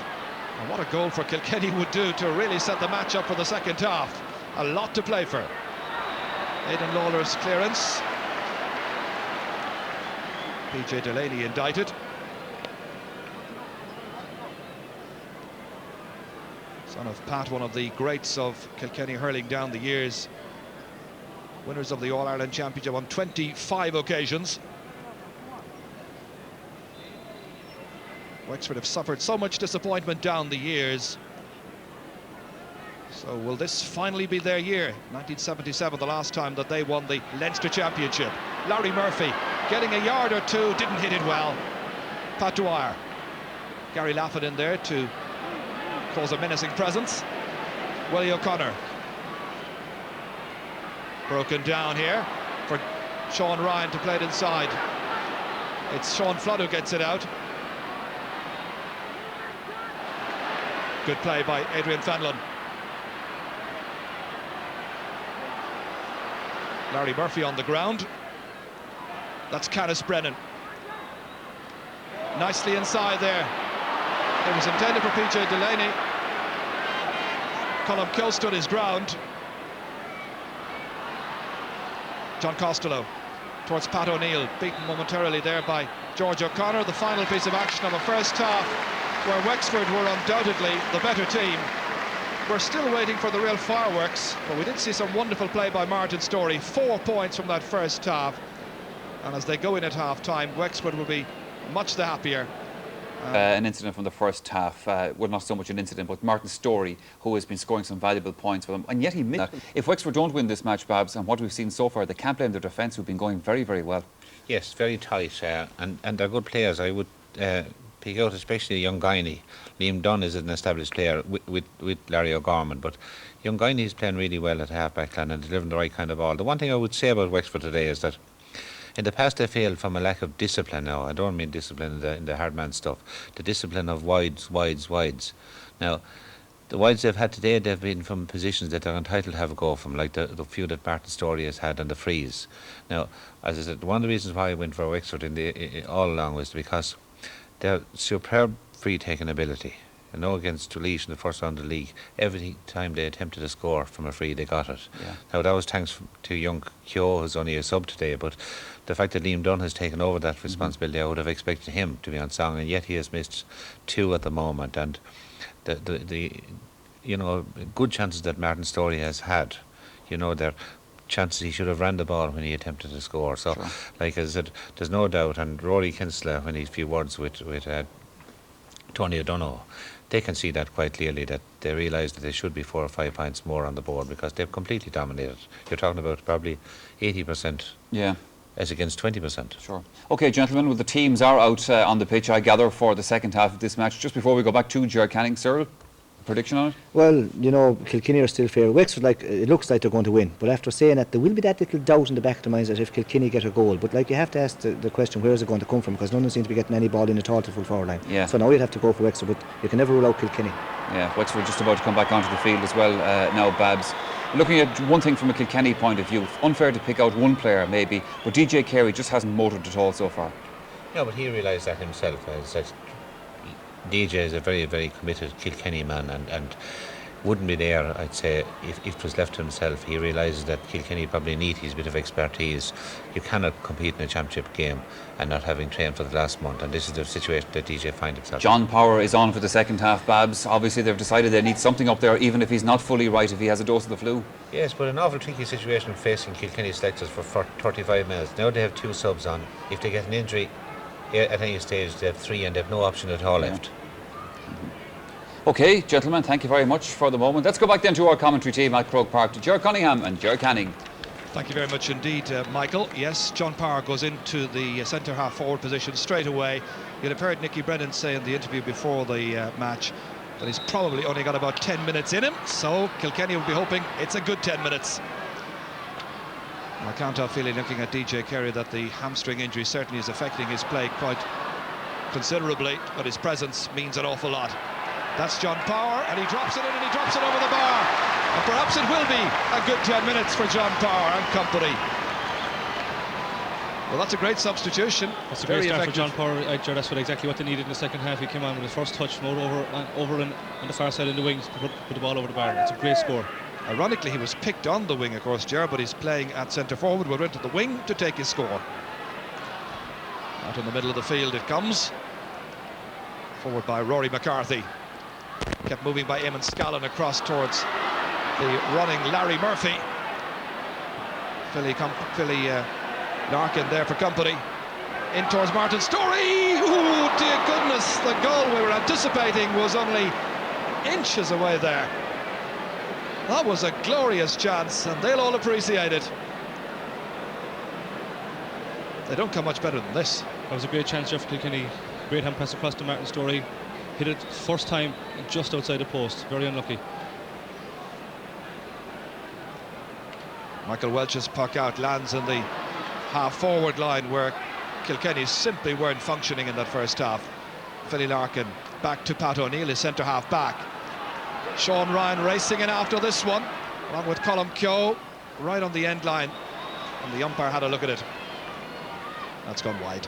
And what a goal for Kilkenny would do to really set the match up for the second half. A lot to play for. Aidan Lawler's clearance. PJ Delaney indicted. Son of Pat, one of the greats of Kilkenny hurling down the years. Winners of the All-Ireland Championship on 25 occasions. Wexford have suffered so much disappointment down the years. So will this finally be their year? 1977, the last time that they won the Leinster Championship. Larry Murphy getting a yard or two, didn't hit it well. Pat Dwyer. Gary Laffin in there to cause a menacing presence. Willie O'Connor. Broken down here for Sean Ryan to play it inside. It's Sean Flood who gets it out. Good play by Adrian Fenlon. Larry Murphy on the ground. That's Canis Brennan. Nicely inside there. It was intended for PJ Delaney. Colm Kill stood his ground. John Costello towards Pat O'Neill, beaten momentarily there by George O'Connor. The final piece of action of a first half where Wexford were undoubtedly the better team. We're still waiting for the real fireworks, but we did see some wonderful play by Martin Storey. 4 points from that first half, and as they go in at half-time, Wexford will be much the happier. An incident from the first half, well, not so much an incident, but Martin Storey, who has been scoring some valuable points for them, and yet he missed. If Wexford don't win this match, Babs, and what we've seen so far, they can't blame their defence, who've been going very, very well. Yes, very tight, and they're good players. I would pick out especially young Guiney. Liam Dunn is an established player with Larry O'Gorman, but young Guiney is playing really well at half-back line and delivering the right kind of ball. The one thing I would say about Wexford today is that in the past they failed from a lack of discipline. Now, I don't mean discipline in the hard man stuff, the discipline of wides. Now, the wides they've had today, they've been from positions that they're entitled to have a go from, like the few that Martin Storey has had on the frees. Now, as I said, one of the reasons why I went for Wexford all along was because their superb free-taking ability. You know, against Laois in the first round of the league, every time they attempted to score from a free, they got it. Yeah. Now, that was thanks to young Keogh, who's only a sub today, but the fact that Liam Dunn has taken over that responsibility, I would have expected him to be on song, and yet he has missed 2 at the moment. And the you know, good chances that Martin Storey has had, you know, they're chances he should have ran the ball when he attempted to score. So, sure. Like I said, there's no doubt, and Rory Kinsella, when he's few words with Tony O'Donoghue, they can see that quite clearly, that they realise that they should be 4 or 5 points more on the board because they've completely dominated. You're talking about probably 80%. Yeah. As against 20%. Sure. OK, gentlemen, well, the teams are out on the pitch, I gather, for the second half of this match. Just before we go back to Ger Canning, Cyril, prediction on it? Well, you know, Kilkenny are still fair. Wexford, it looks like they're going to win. But after saying that, there will be that little doubt in the back of the minds that if Kilkenny get a goal. But you have to ask the question, where is it going to come from? Because none of them seem to be getting any ball in at all to full forward line. Yeah. So now you'd have to go for Wexford, but you can never rule out Kilkenny. Yeah, Wexford just about to come back onto the field as well now, Babs. Looking at one thing from a Kilkenny point of view, unfair to pick out one player maybe, but DJ Carey just hasn't motored at all so far. Yeah, but he realised that himself. DJ is a very, very committed Kilkenny man, and wouldn't be there, I'd say, if it was left to himself. He realises that Kilkenny probably need his bit of expertise. You cannot compete in a championship game and not having trained for the last month, and this is the situation that DJ finds himself. John Power is on for the second half, Babs. Obviously they've decided they need something up there, even if he's not fully right, if he has a dose of the flu. Yes, but an awful tricky situation facing Kilkenny selectors for 35 minutes. Now they have 2 subs on. If they get an injury at any stage, they have 3 and they have no option at all left. OK, gentlemen, thank you very much for the moment. Let's go back then to our commentary team at Croke Park, to Ger Cunningham and Ger Canning. Thank you very much indeed, Michael. Yes, John Power goes into the centre half forward position straight away. You'd have heard Nicky Brennan say in the interview before the match that he's probably only got about 10 minutes in him, so Kilkenny will be hoping it's a good 10 minutes. I can't help feeling, looking at DJ Carey, that the hamstring injury certainly is affecting his play quite considerably, but his presence means an awful lot. That's John Power, and he drops it in, and he drops it over the bar. And perhaps it will be a good 10 minutes for John Power and company. Well, that's a great substitution. That's a great start for John Power. That's exactly what they needed in the second half. He came on with his first touch from over on the far side in the wings to put the ball over the bar. It's a great score. Ironically, he was picked on the wing, of course, Ger, but he's playing at centre forward. We're into the wing to take his score. Out in the middle of the field it comes. Forward by Rory McCarthy. Kept moving by Eamon Scallon across towards the running Larry Murphy. Philly Larkin there for company. In towards Martin Storey. Oh dear goodness, the goal we were anticipating was only inches away there. That was a glorious chance, and they'll all appreciate it. They don't come much better than this. That was a great chance, Jeff Kilkenny. Great hand pass across to Martin Storey. Hit it first time just outside the post. Very unlucky. Michael Welch's puck out lands in the half-forward line where Kilkenny simply weren't functioning in that first half. Philly Larkin back to Pat O'Neill, his centre-half back. Sean Ryan racing in after this one, along with Colm Keogh, right on the end line. And the umpire had a look at it. That's gone wide.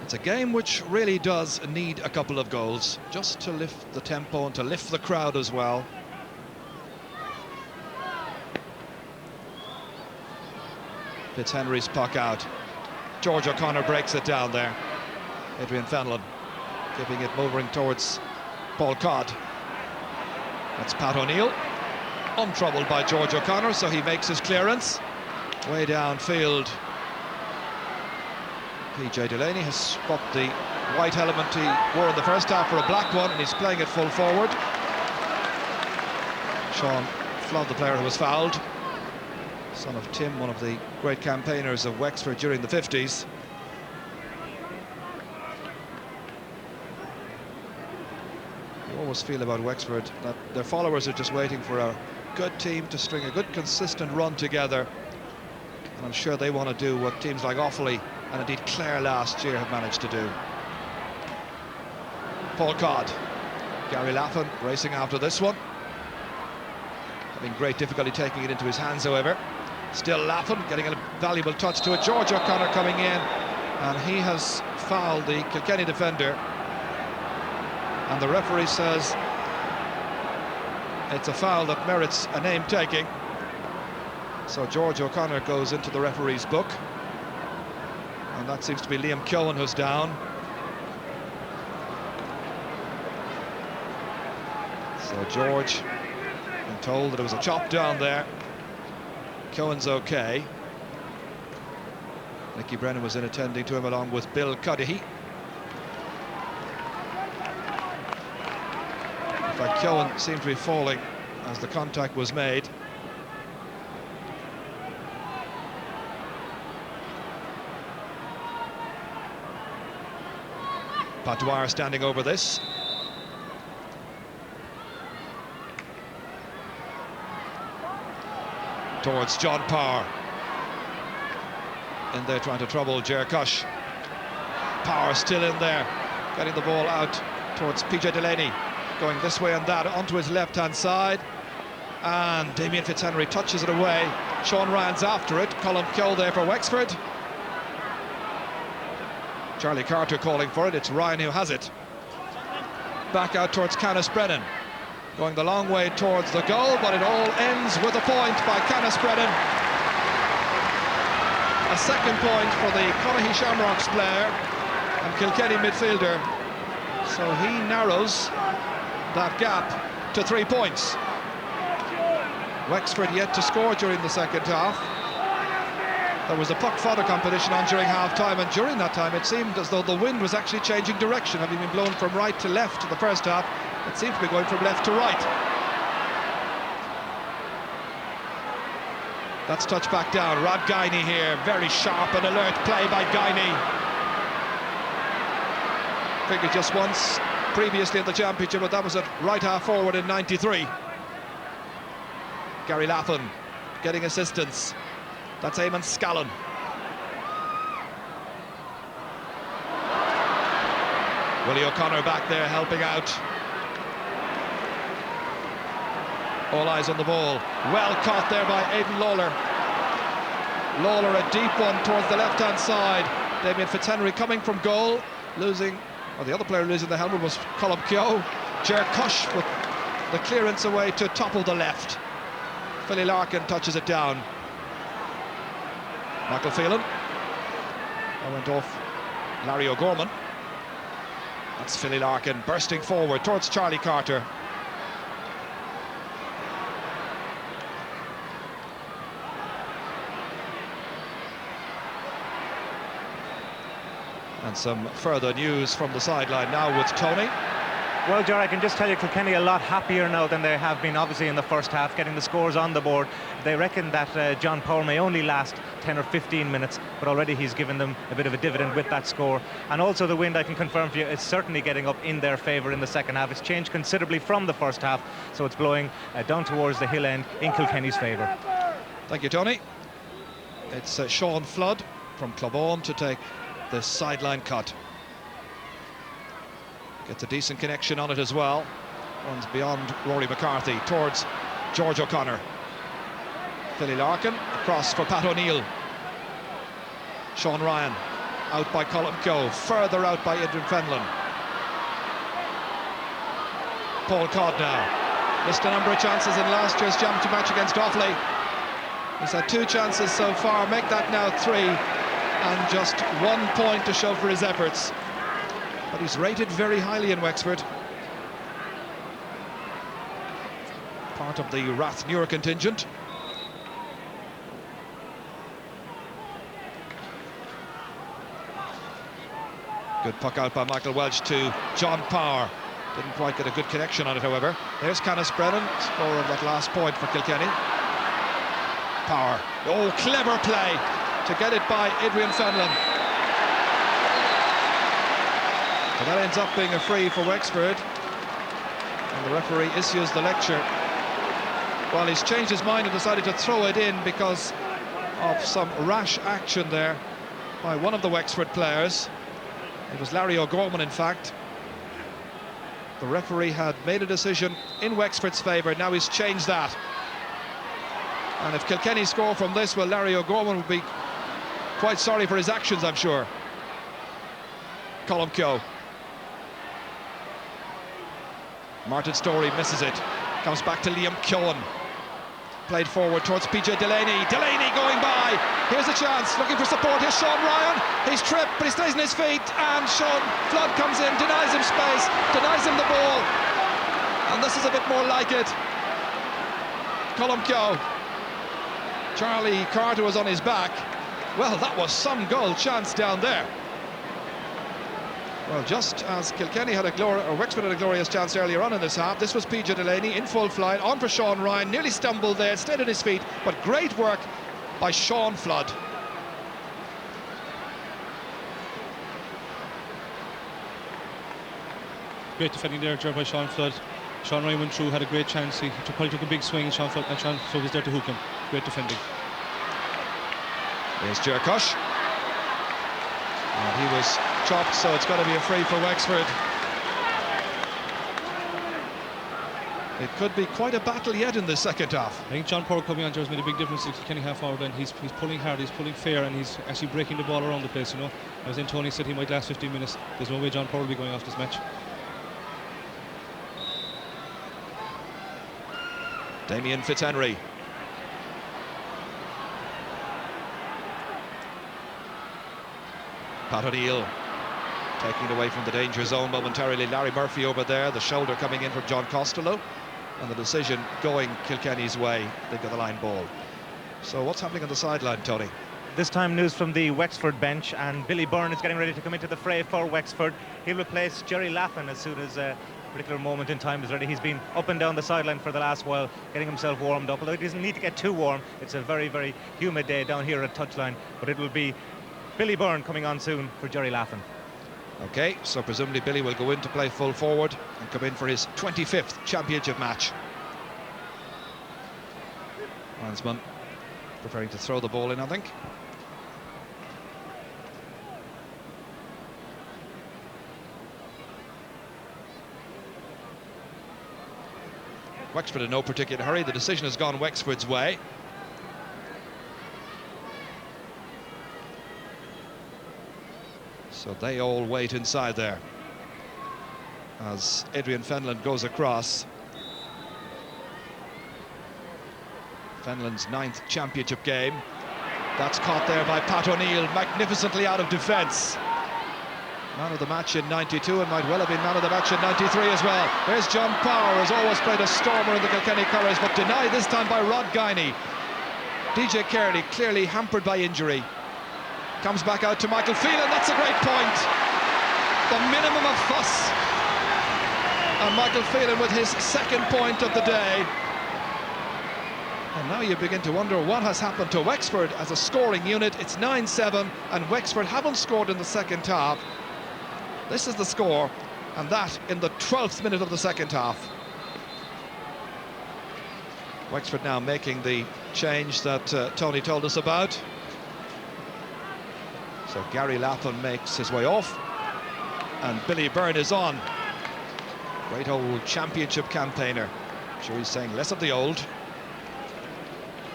It's a game which really does need a couple of goals, just to lift the tempo and to lift the crowd as well. Fitzhenry's puck out. George O'Connor breaks it down there. Adrian Fenlon keeping it moving towards Paul Codd. That's Pat O'Neill, untroubled by George O'Connor, so he makes his clearance. Way downfield, PJ Delaney has swapped the white helmet he wore in the first half for a black one, and he's playing it full forward. Sean Flood, the player who was fouled, son of Tim, one of the great campaigners of Wexford during the 50s. You always feel about Wexford that their followers are just waiting for a good team to string a good consistent run together, and I'm sure they want to do what teams like Offaly and indeed Clare last year have managed to do. Paul Codd, Gary Laffin racing after this one, having great difficulty taking it into his hands, however. Still Laffin getting a valuable touch to it. George O'Connor coming in, and he has fouled the Kilkenny defender, and the referee says it's a foul that merits a name taking. So George O'Connor goes into the referee's book, and that seems to be Liam Keown who's down. So George been told that it was a chop down there. Keown's okay. Nicky Brennan was in attending to him along with Bill Cudahy. In fact, Keown seemed to be falling as the contact was made. Pat Dwyer standing over this. Towards John Power. In there trying to trouble Ger Cush. Power still in there, getting the ball out towards PJ Delaney. Going this way and that, onto his left-hand side. And Damien Fitzhenry touches it away. Sean Ryan's after it. Colm Keogh there for Wexford. Charlie Carter calling for it. It's Ryan who has it. Back out towards Canis Brennan. Going the long way towards the goal, but it all ends with a point by Canis Brennan. A second point for the Connacht Shamrocks player and Kilkenny midfielder. So he narrows that gap to 3 points. Wexford yet to score during the second half. There was a puck fodder competition on during half-time, and during that time it seemed as though the wind was actually changing direction, having been blown from right to left in the first half. It seemed to be going from left to right. That's touched back down. Rod Guiney here, very sharp and alert play by Guiney. Figured just once previously in the championship, but that was at right half forward in '93. Gary Laffin getting assistance. That's Eamon Scallon. Willie O'Connor back there helping out. All eyes on the ball. Well caught there by Aidan Lawler. Lawler a deep one towards the left-hand side. Damien Fitzhenry coming from goal, losing Well, the other player losing the helmet was Colm Keogh. Ger Cush with the clearance away to top of the left. Philly Larkin touches it down. Michael Phelan. That went off Larry O'Gorman. That's Philly Larkin bursting forward towards Charlie Carter. And some further news from the sideline now with Tony. Well, Ger, I can just tell you Kilkenny a lot happier now than they have been, obviously, in the first half, getting the scores on the board. They reckon that John Power may only last 10 or 15 minutes, but already he's given them a bit of a dividend with that score. And also the wind, I can confirm for you, is certainly getting up in their favour in the second half. It's changed considerably from the first half, so it's blowing down towards the hill end in Kilkenny's favour. Thank you, Tony. It's Sean Flood from Clubone to take the sideline cut. Gets a decent connection on it as well. Runs beyond Rory McCarthy towards George O'Connor. Philly Larkin across for Pat O'Neill. Sean Ryan out by Colm Keogh, further out by Adrian Fenlon. Paul Codd now. Missed a number of chances in last year's championship match against Offaly. He's had 2 chances so far, make that now 3, and just 1 point to show for his efforts. But he's rated very highly in Wexford. Part of the Rathnewer contingent. Good puck out by Michael Welch to John Power. Didn't quite get a good connection on it, however. There's Canis Brennan, scorer of that last point for Kilkenny. Power. Oh, clever play to get it by Adrian Fenlon. So that ends up being a free for Wexford, and the referee issues the lecture. Well, he's changed his mind and decided to throw it in because of some rash action there by one of the Wexford players. It was Larry O'Gorman, in fact. The referee had made a decision in Wexford's favour, now he's changed that. And if Kilkenny score from this, well, Larry O'Gorman would be quite sorry for his actions, I'm sure. Colm Keogh. Martin Storey misses it. Comes back to Liam Keown. Played forward towards PJ Delaney. Delaney going by. Here's a chance, looking for support. Here's Sean Ryan. He's tripped, but he stays on his feet. And Sean Flood comes in, denies him space, denies him the ball. And this is a bit more like it. Colm Keogh. Charlie Carter was on his back. Well, that was some goal chance down there. Well, just as Kilkenny had Wexford had a glorious chance earlier on in this half, this was PJ Delaney in full flight, on for Sean Ryan, nearly stumbled there, stayed on his feet, but great work by Sean Flood. Great defending there, by Sean Flood. Sean Ryan went through, had a great chance. He probably took a big swing, and Sean Flood was there to hook him. Great defending. There's Ger Cush. And he was chopped, so it's got to be a free for Wexford. It could be quite a battle yet in the second half. I think John Power coming on has made a big difference to Kilkenny half forward, and he's pulling hard, he's pulling fair, and he's actually breaking the ball around the place, you know. As in Tony said, he might last 15 minutes. There's no way John Power will be going off this match. Damien Fitzhenry. Pat O'Neill taking it away from the danger zone momentarily. Larry Murphy over there, the shoulder coming in from John Costello, and the decision going Kilkenny's way. They've got the line ball. So what's happening on the sideline, Tony? This time news from the Wexford bench, and Billy Byrne is getting ready to come into the fray for Wexford. He'll replace Jerry Laffin as soon as a particular moment in time is ready. He's been up and down the sideline for the last while, getting himself warmed up, although he doesn't need to get too warm. It's a very, very humid day down here at touchline, but it will be Billy Byrne coming on soon for Jerry Laffin. Okay, so presumably Billy will go in to play full forward and come in for his 25th championship match. Linesman preparing to throw the ball in, I think. Wexford in no particular hurry. The decision has gone Wexford's way. So they all wait inside there. as Adrian Fenlon goes across. Fenlon's 9th championship game. That's caught there by Pat O'Neill, magnificently out of defence. Man of the match in 92 and might well have been man of the match in 93 as well. There's John Power, has always played a stormer in the Kilkenny colours, but denied this time by Rod Guiney. DJ Carey clearly hampered by injury. Comes back out to Michael Phelan, that's a great point. The minimum of fuss. And Michael Phelan with his 2nd point of the day. And now you begin to wonder what has happened to Wexford as a scoring unit. It's 9-7 and Wexford haven't scored in the second half. This is the score, and that in the 12th minute of the second half. Wexford now making the change that Tony told us about. So Gary Lappin makes his way off, and Billy Byrne is on. Great old championship campaigner. I'm sure he's saying less of the old.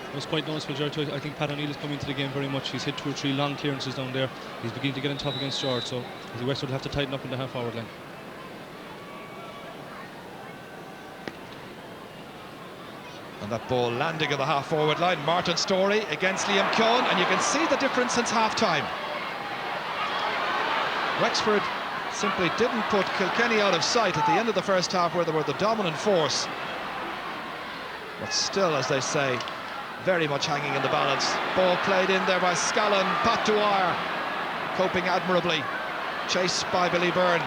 It was quite noticeable, George. I think Pat O'Neill is coming into the game very much. He's hit 2 or 3 long clearances down there. He's beginning to get on top against George, so the Wexford will have to tighten up in the half-forward line. And that ball landing at the half-forward line. Martin Storey against Liam Keoghan, and you can see the difference since half-time. Wexford simply didn't put Kilkenny out of sight at the end of the first half, where they were the dominant force. But still, as they say, very much hanging in the balance. Ball played in there by Scallon. Pat Dwyer coping admirably. Chased by Billy Byrne.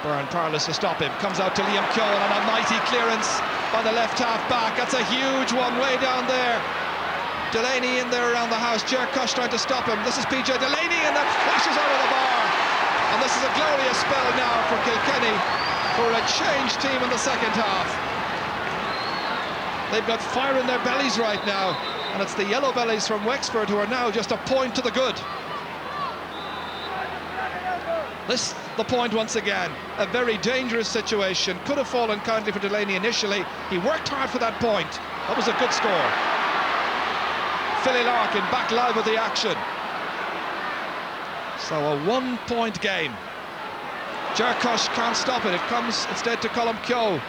Byrne powerless to stop him. Comes out to Liam Keoghan on a mighty clearance by the left half back. That's a huge one way down there. Delaney in there around the house. Ger Cush trying to stop him. This is PJ Delaney, and that flashes out of the bar. And this is a glorious spell now for Kilkenny, who are a changed team in the second half. They've got fire in their bellies right now, and it's the yellow bellies from Wexford who are now just a point to the good. This, the point once again, a very dangerous situation. Could have fallen kindly for Delaney initially. He worked hard for that point. That was a good score. Philly Larkin back live with the action. So a 1-point game. Ger Cush can't stop it. It comes instead to Colm Keogh.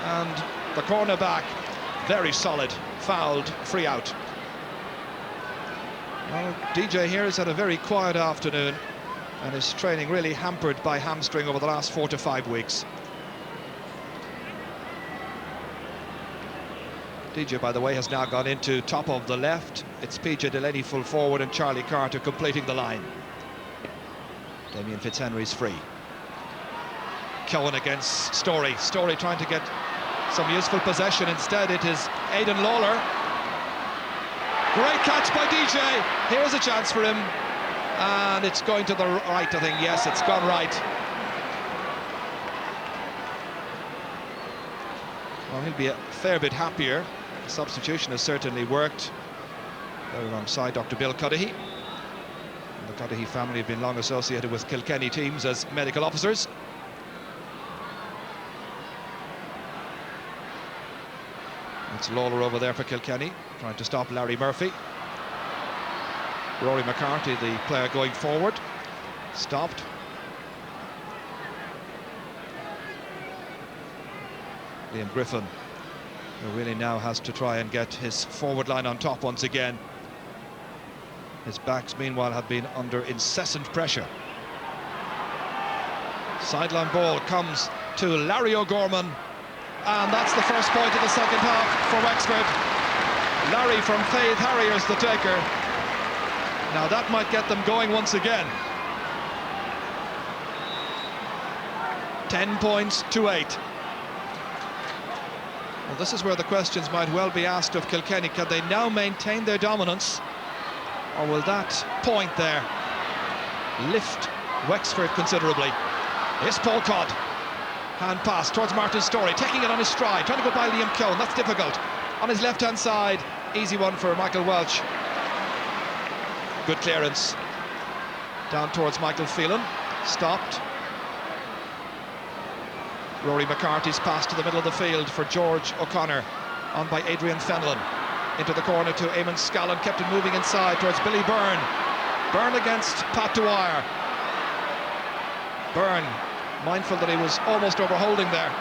And the cornerback, very solid, fouled, free out. Well, DJ here has had a very quiet afternoon, and his training really hampered by hamstring over the last 4 to 5 weeks. DJ, by the way, has now gone into top of the left. It's PJ Delaney full forward and Charlie Carter completing the line. Damien Fitzhenry's free. Keoghan against Storey. Storey trying to get some useful possession. Instead it is Aidan Lawler. Great catch by DJ. Here's a chance for him, and it's going to the right, I think. Yes, it's gone right. Well, he'll be a fair bit happier. The substitution has certainly worked. There alongside Dr. Bill Cudahy. The Cudahy family have been long associated with Kilkenny teams as medical officers. It's Lawler over there for Kilkenny, trying to stop Larry Murphy. Rory McCarthy, the player going forward, stopped. Liam Griffin, who really now has to try and get his forward line on top once again. His backs, meanwhile, have been under incessant pressure. Sideline ball comes to Larry O'Gorman, and that's the first point of the second half for Wexford. Larry from Faith Harriers the taker. Now that might get them going once again. 10 points to 8. Well, this is where the questions might well be asked of Kilkenny. Can they now maintain their dominance, or will that point there lift Wexford considerably? Here's Paul Codd. Hand pass towards Martin Storey, taking it on his stride, trying to go by Liam Keoghan. That's difficult. On his left-hand side, easy one for Michael Welch. Good clearance. Down towards Michael Phelan. Stopped. Rory McCarthy's pass to the middle of the field for George O'Connor. On by Adrian Fenlon. Into the corner to Eamon Scallon. Kept it moving inside towards Billy Byrne. Byrne against Pat Dwyer. Byrne, mindful that he was almost overholding there.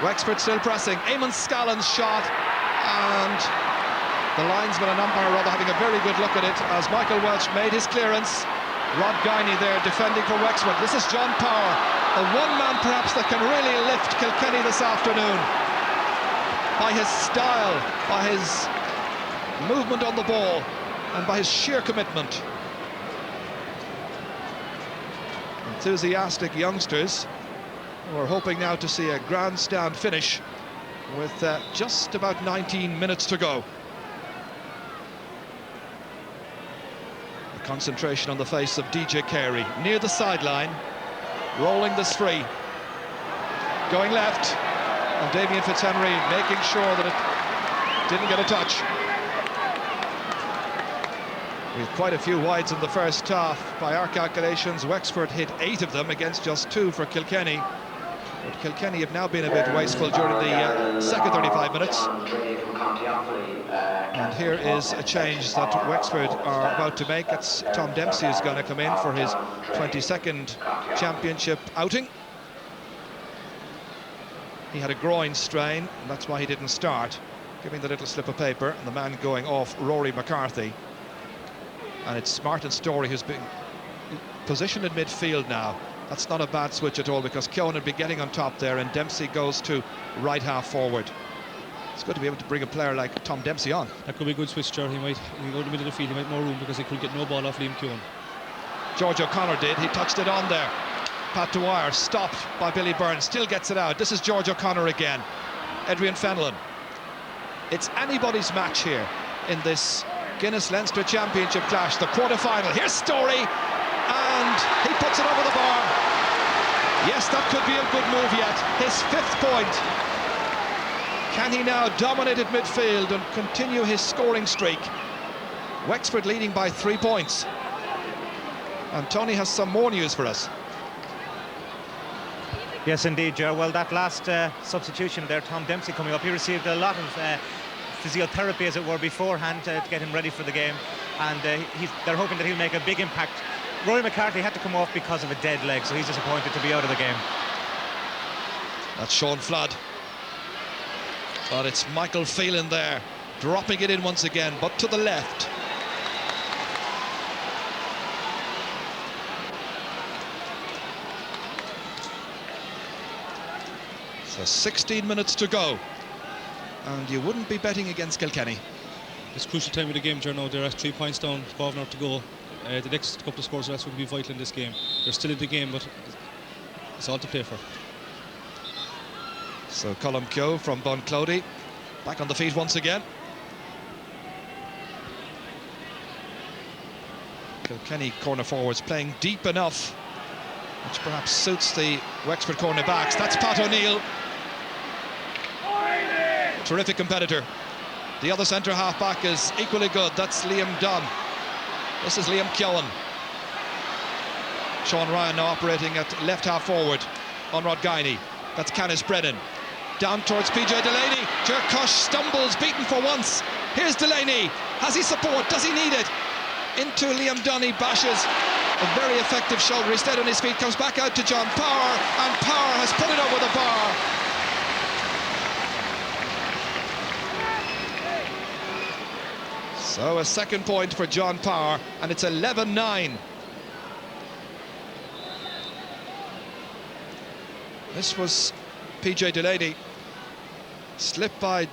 Wexford still pressing. Eamon Scallon's shot, and the linesman and umpire rather having a very good look at it as Michael Welch made his clearance. Rod Guiney there defending for Wexford. This is John Power, the one man perhaps that can really lift Kilkenny this afternoon by his style, by his movement on the ball, and by his sheer commitment. Enthusiastic youngsters who are hoping now to see a grandstand finish with just about 19 minutes to go. The concentration on the face of DJ Carey, near the sideline, rolling this free, going left, and Damien Fitzhenry making sure that it didn't get a touch. With quite a few wides in the first half. By our calculations, Wexford hit 8 of them against just 2 for Kilkenny. But Kilkenny have now been a bit wasteful during the second 35 minutes. And here is a change that Wexford are about to make. It's Tom Dempsey who's going to come in for his 22nd championship outing. He had a groin strain, and that's why he didn't start. Giving the little slip of paper, and the man going off, Rory McCarthy. And it's Martin Storey who's been positioned in midfield now. That's not a bad switch at all, because Keown would be getting on top there, and Dempsey goes to right half forward. It's good to be able to bring a player like Tom Dempsey on. That could be a good switch, Ger. He might go to the middle of the field, he might have more room because he could get no ball off Liam Keown. George O'Connor did, he touched it on there. Pat Dwyer stopped by Billy Byrne, still gets it out. This is George O'Connor again. Adrian Fenlon. It's anybody's match here in this Guinness Leinster Championship clash, the quarter-final. Here's Storey, and he puts it over the bar. Yes, that could be a good move yet. His 5th point. Can he now dominate at midfield and continue his scoring streak? Wexford leading by 3 points. And Tony has some more news for us. Yes, indeed, Ger. Well, that last substitution there, Tom Dempsey coming up, he received a lot of physiotherapy, as it were, beforehand to get him ready for the game, and they're hoping that he'll make a big impact. Rory McCarthy had to come off because of a dead leg, so he's disappointed to be out of the game. That's Sean Flood. But it's Michael Phelan there, dropping it in once again, but to the left. So 16 minutes to go. And you wouldn't be betting against Kilkenny. It's a crucial time of the game, Ger. Now they're at 3 points down, 12 now to go. The next couple of scores will be vital in this game. They're still in the game, but it's all to play for. So Colm Keogh from Bunclody back on the feet once again. Kilkenny corner forwards playing deep enough, which perhaps suits the Wexford corner backs. That's Pat O'Neill. Terrific competitor. The other centre half back is equally good. That's Liam Dunn. This is Liam Keown. Sean Ryan now operating at left half forward on Rod Guiney. That's Canis Brennan. Down towards PJ Delaney. Jerkosh stumbles, beaten for once. Here's Delaney. Has he support? Does he need it? Into Liam Dunn, he bashes. A very effective shoulder. He stayed on his feet, comes back out to John Power, and Power has put it over the bar. So a second point for John Power, and it's 11-9. This was PJ Delaney. Slipped by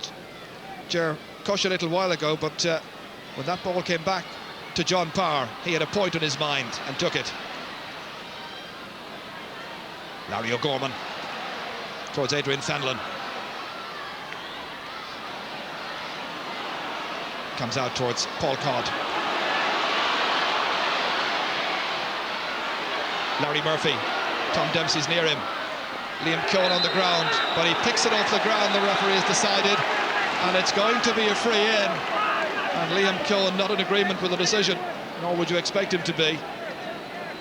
Jerkosh a little while ago, but when that ball came back to John Power, he had a point on his mind and took it. Larry O'Gorman towards Adrian Fenlon. Comes out towards Paul Codd. Larry Murphy. Tom Dempsey's near him. Liam Keown on the ground, but he picks it off the ground, the referee has decided, and it's going to be a free in. And Liam Keown not in agreement with the decision, nor would you expect him to be.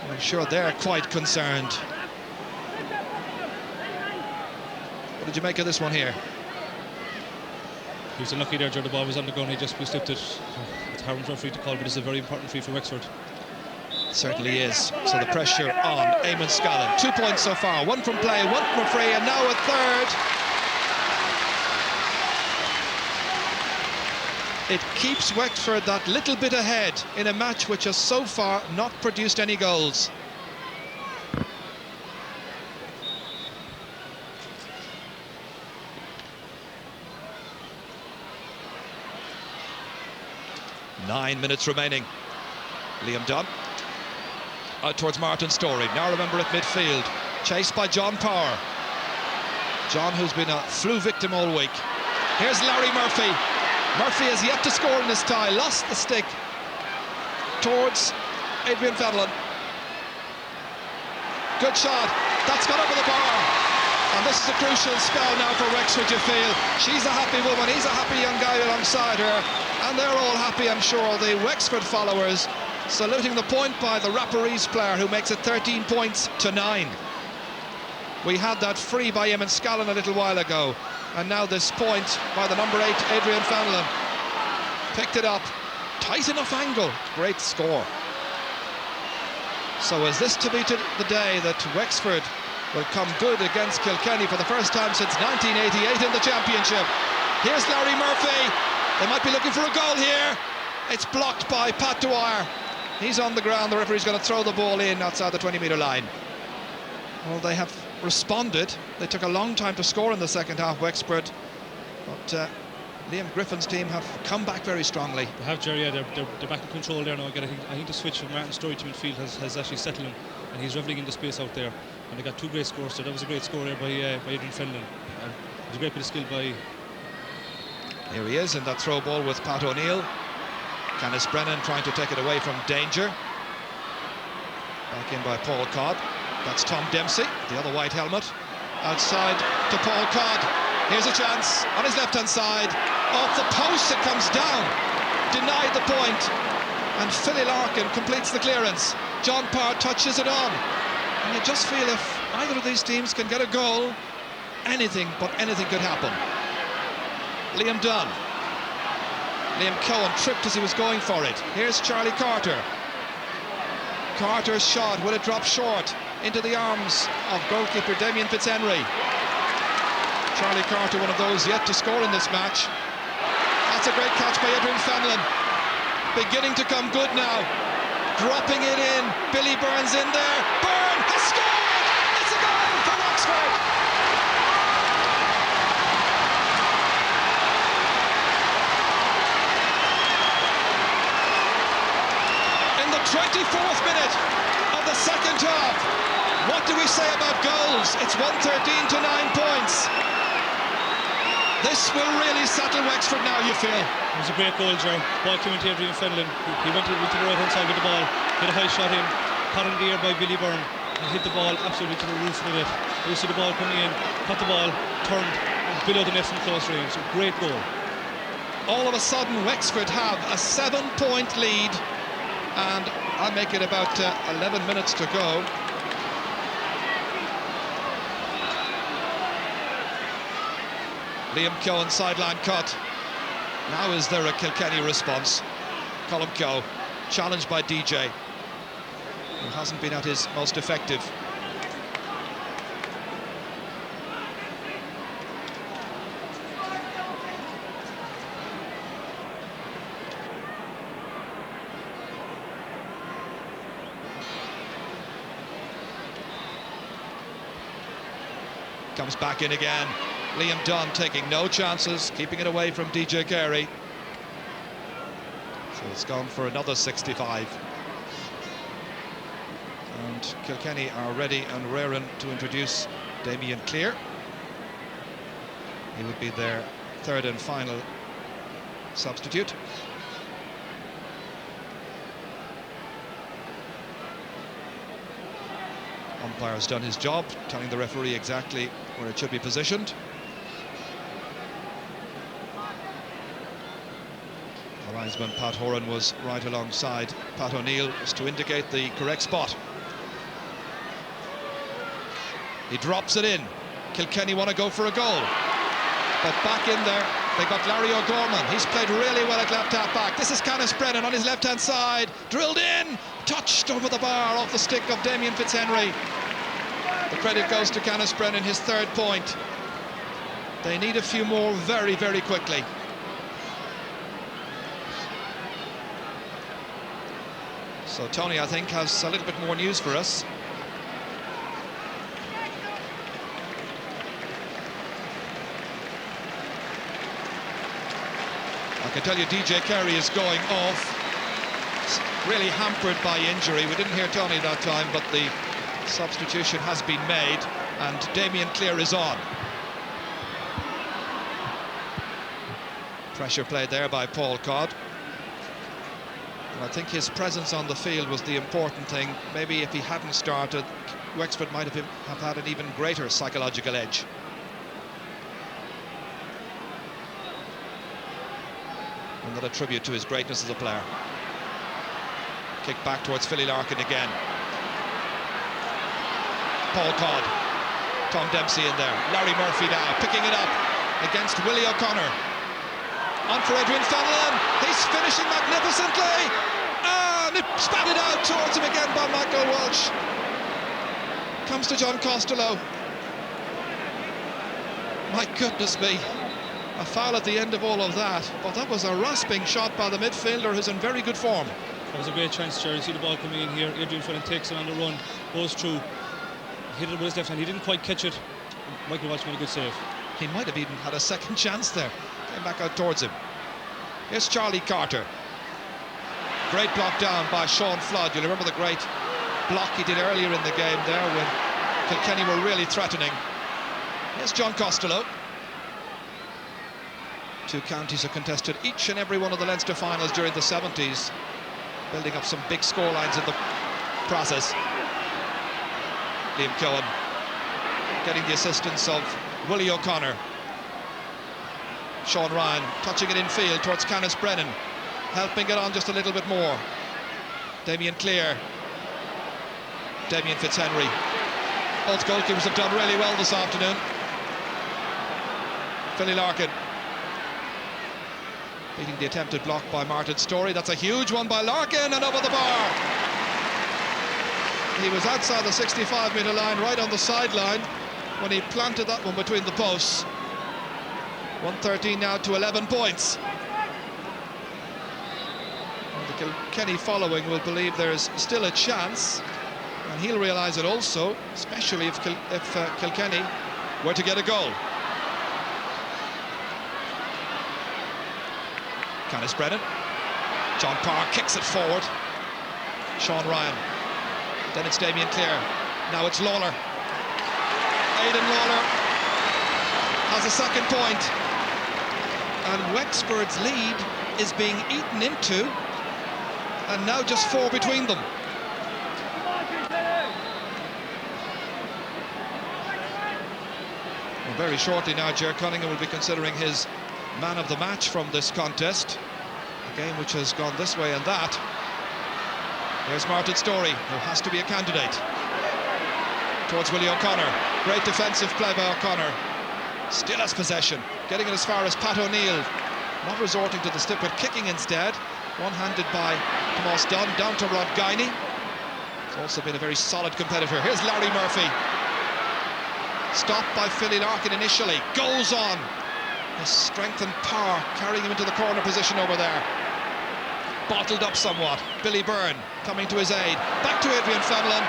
I'm sure they're quite concerned. What did you make of this one here? He was unlucky there, Ger. The ball was on the ground, he just slipped it. It's hard for a free to call, but it's a very important free for Wexford. Certainly is. So the pressure on Eamon Scallon. 2 points so far, 1 from play, 1 from free, and now a third. It keeps Wexford that little bit ahead in a match which has so far not produced any goals. Nine minutes remaining. Liam Dunn out towards Martin Storey. Now remember at midfield, chased by John Power. John, who's been a flu victim all week. Here's Larry Murphy. Murphy has yet to score in this tie. Lost the stick towards Adrian Fenlon. Good shot. That's gone over the bar. And this is a crucial spell now for Wexford, you feel. She's a happy woman. He's a happy young guy alongside her. And they're all happy, I'm sure, the Wexford followers, saluting the point by the Rapparees player who makes it 13 points to 9. We had that free by Eamon Scallon a little while ago, and now this point by the number 8, Adrian Fenlon. Picked it up, tight enough angle, great score. So is this to be the day that Wexford will come good against Kilkenny for the first time since 1988 in the championship? Here's Larry Murphy. They might be looking for a goal here. It's blocked by Pat Dwyer. He's on the ground. The referee's going to throw the ball in outside the 20-metre line. Well, they have responded. They took a long time to score in the second half, Wexford. But Liam Griffin's team have come back very strongly. They have, Jerry, yeah, they're back in control there now. Again, I think the switch from Martin Storey to midfield has actually settled him, and he's revelling in the space out there. And they got 2 great scores, so that was a great score there by Adrian Fenlon. And it was a great bit of skill by... Here he is in that throw ball with Pat O'Neill. Canis Brennan trying to take it away from danger. Back in by Paul Codd. That's Tom Dempsey, the other white helmet. Outside to Paul Codd. Here's a chance on his left-hand side. Off the post it comes down. Denied the point. And Philly Larkin completes the clearance. John Power touches it on. And you just feel if either of these teams can get a goal, anything but anything could happen. Liam Dunn. Liam Cohen tripped as he was going for it. Here's Charlie Carter. Carter's shot, will it drop short into the arms of goalkeeper Damien Fitzhenry. Charlie Carter, one of those yet to score in this match. That's a great catch by Adrian Fenlon. Beginning to come good now. Dropping it in. Billy Byrne's in there. Byrne has scored! It's a goal for Wexford! In the 24th minute of the second half, what do we say about goals? It's 113 to 9 points. This will really settle Wexford now, you feel. It was a great goal, Joe. Ball came into Adrian Fenlon. He went to the right-hand side with the ball. Hit a high shot in. Caught in the air by Billy Byrne. And hit the ball absolutely to the roof of the net. You see the ball coming in. Caught the ball, turned below the net from close range. So great goal. All of a sudden, Wexford have a 7-point lead. And I'll make it about 11 minutes to go. Liam Cohen sideline cut. Now is there a Kilkenny response? Colm Coe challenged by DJ, who hasn't been at his most effective. Comes back in again. Liam Dunn taking no chances, keeping it away from DJ Carey. So it's gone for another 65. And Kilkenny are ready and raring to introduce Damien Clear. He would be their third and final substitute. Umpire's done his job, telling the referee exactly where it should be positioned. The linesman Pat Horan was right alongside Pat O'Neill as to indicate the correct spot. He drops it in. Kilkenny want to go for a goal, but back in there They got Larry O'Gorman. He's played really well at left half back. This is Canis Brennan on his left-hand side. Drilled in, touched over the bar off the stick of Damien Fitzhenry. The credit goes to Canis Brennan, his 3rd point. They need a few more very, very quickly. So Tony, I think, has a little bit more news for us. I can tell you DJ Carey is going off. It's really hampered by injury. We didn't hear Tony that time, but the substitution has been made, and Damien Clear is on. Pressure played there by Paul Codd. And I think his presence on the field was the important thing. Maybe if he hadn't started, Wexford might have had an even greater psychological edge. Another tribute to his greatness as a player. Kick back towards Philly Larkin again. Paul Codd. Tom Dempsey in there. Larry Murphy now picking it up against Willie O'Connor. On for Adrian Fenlon. He's finishing magnificently. And it spatted out towards him again by Michael Walsh. Comes to John Costello. My goodness me. A foul at the end of all of that. But that was a rasping shot by the midfielder who's in very good form. That was a great chance, Jerry. See the ball coming in here. Adrian Fenlon takes it on the run, goes through, hit it with his left hand. He didn't quite catch it. Michael Walsh made a good save. He might have even had a second chance there. Came back out towards him. Here's Charlie Carter. Great block down by Sean Flood. You'll remember the great block he did earlier in the game there when Kilkenny were really threatening. Here's John Costello. 2 counties have contested each and every one of the Leinster finals during the 70s, building up some big scorelines in the process. Liam Cohen getting the assistance of Willie O'Connor. Sean Ryan touching it in field towards Canis Brennan, helping it on just a little bit more. Damien Clear. Damien Fitzhenry. Both goalkeepers have done really well this afternoon. Philly Larkin beating the attempted block by Martin Storey. That's a huge one by Larkin and over the bar. He was outside the 65-metre line, right on the sideline, when he planted that one between the posts. 113 now to 11 points. And the Kilkenny following will believe there's still a chance, and he'll realise it also, especially if Kilkenny were to get a goal. Canis Brennan. John Parr kicks it forward. Sean Ryan. Then it's Damien Clear. Now it's Lawler. Aidan Lawler has a second point. And Wexford's lead is being eaten into. And now just 4 between them. Well, very shortly now, Ger Cunningham will be considering his man of the match from this contest, a game which has gone this way and that. There's Martin Storey, who has to be a candidate. Towards Willie O'Connor. Great defensive play by O'Connor. Still has possession, getting it as far as Pat O'Neill. Not resorting to the stick, but kicking instead. One-handed by Tomas Dunn, down to Rod Guiney. He's also been a very solid competitor. Here's Larry Murphy. Stopped by Philly Larkin initially. Goes on. His strength and power carrying him into the corner position over there. Bottled up somewhat. Billy Byrne coming to his aid. Back to Adrian Fenlon.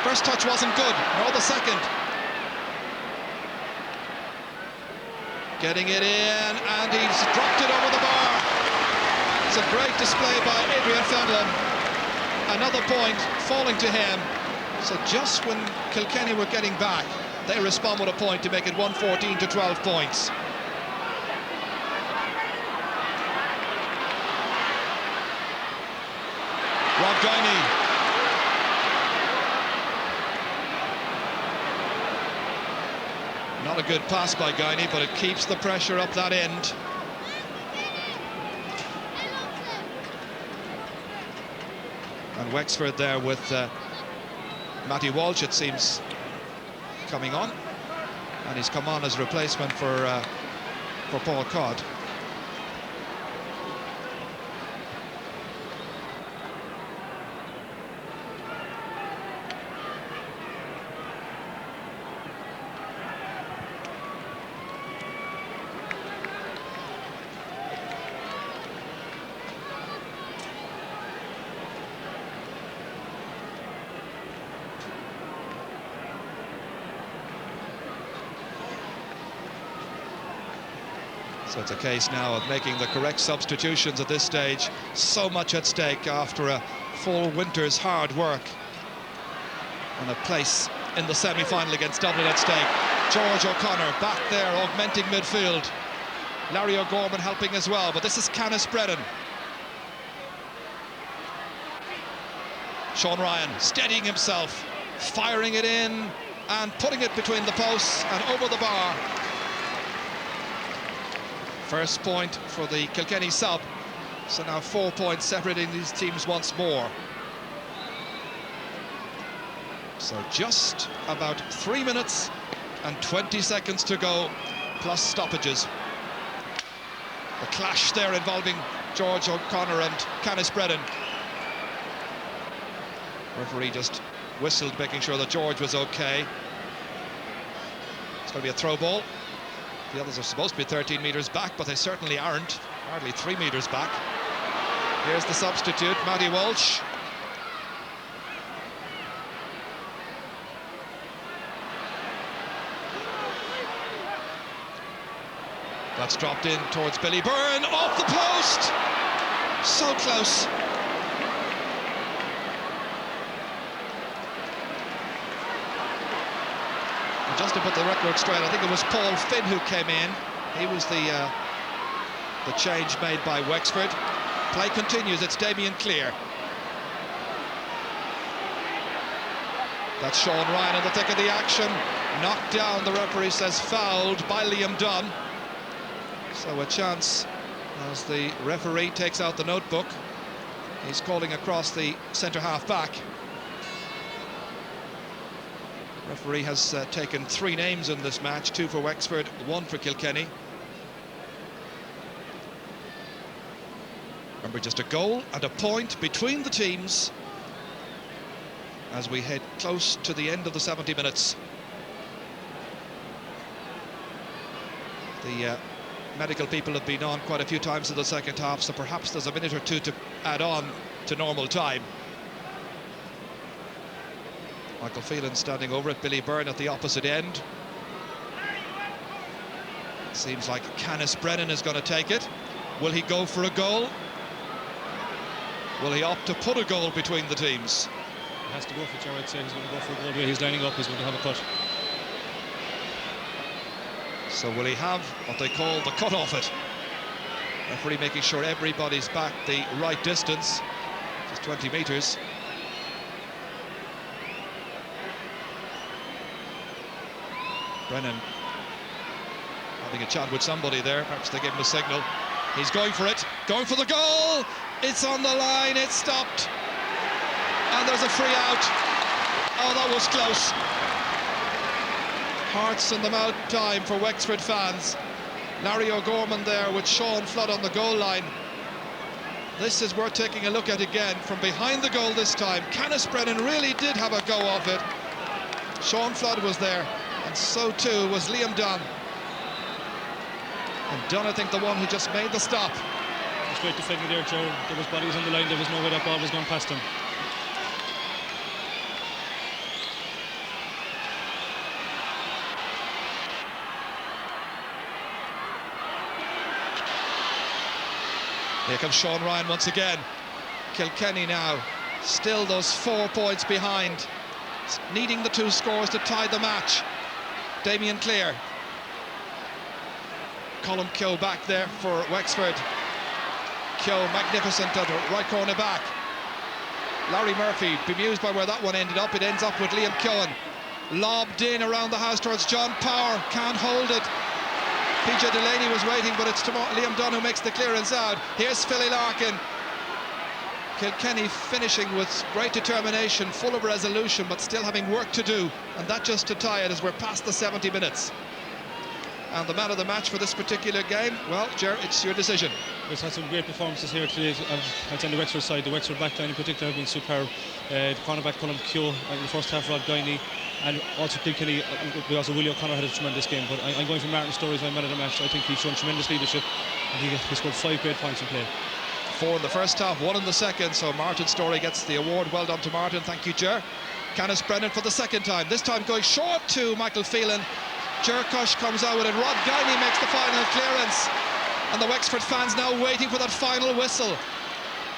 First touch wasn't good, nor the second. Getting it in, and he's dropped it over the bar. It's a great display by Adrian Fenlon. Another point falling to him. So just when Kilkenny were getting back, they respond with a point to make it 114 to 12 points. Rod Guiney. Not a good pass by Guiney, but it keeps the pressure up that end. And Wexford there with Matty Walsh, it seems, coming on. And he's come on as replacement for for Paul Codd. So it's a case now of making the correct substitutions at this stage. So much at stake after a full winter's hard work. And a place in the semi-final against Dublin at stake. George O'Connor back there, augmenting midfield. Larry O'Gorman helping as well, but this is Canis Brennan. Sean Ryan steadying himself, firing it in and putting it between the posts and over the bar. First point for the Kilkenny sub. So now 4 points separating these teams once more. So just about 3 minutes and 20 seconds to go, plus stoppages. The clash there involving George O'Connor and Canis Brennan. Referee just whistled, making sure that George was okay. It's going to be a throw ball. The others are supposed to be 13 metres back, but they certainly aren't. Hardly 3 metres back. Here's the substitute, Matty Walsh. That's dropped in towards Billy Byrne, off the post! So close. Just to put the record straight, I think it was Paul Finn who came in. He was the change made by Wexford. Play continues, it's Damien Clear. That's Sean Ryan in the thick of the action. Knocked down, the referee says fouled by Liam Dunn. So a chance as the referee takes out the notebook. He's calling across the centre-half back. Referee has taken 3 names in this match, 2 for Wexford, 1 for Kilkenny. Remember, just a goal and a point between the teams as we head close to the end of the 70 minutes. The medical people have been on quite a few times in the second half, so perhaps there's a minute or two to add on to normal time. Michael Phelan standing over at Billy Byrne at the opposite end. Seems like Canis Brennan is going to take it. Will he go for a goal? Will he opt to put a goal between the teams? He has to go for it, I'd say. He's going to go for a goal. The way he's lining up, he's going to have a cut. So will he have what they call the cut off it? Referee making sure everybody's back the right distance, just 20 metres. Brennan having a chat with somebody there, perhaps they gave him a signal. He's going for it, going for the goal! It's on the line, it's stopped. And there's a free out. Oh, that was close. Hearts in the mouth time for Wexford fans. Larry O'Gorman there with Sean Flood on the goal line. This is worth taking a look at again from behind the goal this time. Canis Brennan really did have a go of it. Sean Flood was there, and so too was Liam Dunn. And Dunn, I think, the one who just made the stop. It's great defending there, Joe. There was bodies on the line, there was no way that ball was going past him. Here comes Sean Ryan once again. Kilkenny now, still those 4 points behind, needing the 2 scores to tie the match. Damien Clear. Colm Keogh back there for Wexford. Keogh magnificent at right corner back. Larry Murphy, bemused by where that one ended up. It ends up with Liam Keoghan. Lobbed in around the house towards John Power. Can't hold it. PJ Delaney was waiting, but it's Liam Dunn who makes the clearance out. Here's Philly Larkin. Kilkenny finishing with great determination, full of resolution, but still having work to do. And that just to tie it as we're past the 70 minutes. And the man of the match for this particular game, well, Ger, it's your decision. We've had some great performances here today. I'd say on the Wexford side, the Wexford backline in particular have been superb. The cornerback Colm Keogh in the first half, Rod Guiney, and also Kilkenny. Also Willie O'Connor had a tremendous game. But I'm going for Martin Story as my man of the match. I think he's shown tremendous leadership, and he scored 5 great points in play. 4 in the first half, 1 in the second. So Martin Story gets the award. Well done to Martin. Thank you, Ger. Canis Brennan for the second time. This time going short to Michael Phelan. Jerkosh comes out with it. Rod Guiney makes the final clearance. And the Wexford fans now waiting for that final whistle.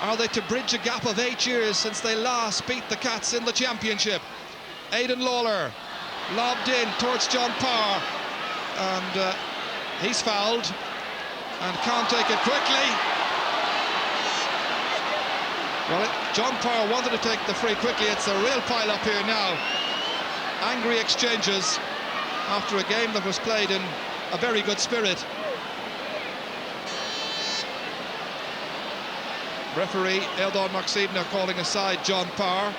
Are they to bridge a gap of 8 years since they last beat the Cats in the championship? Aidan Lawler lobbed in towards John Power. And he's fouled and can't take it quickly. Well, John Power wanted to take the free quickly. It's a real pile-up here now. Angry exchanges after a game that was played in a very good spirit. Referee Eldon Maxine now calling aside John Power.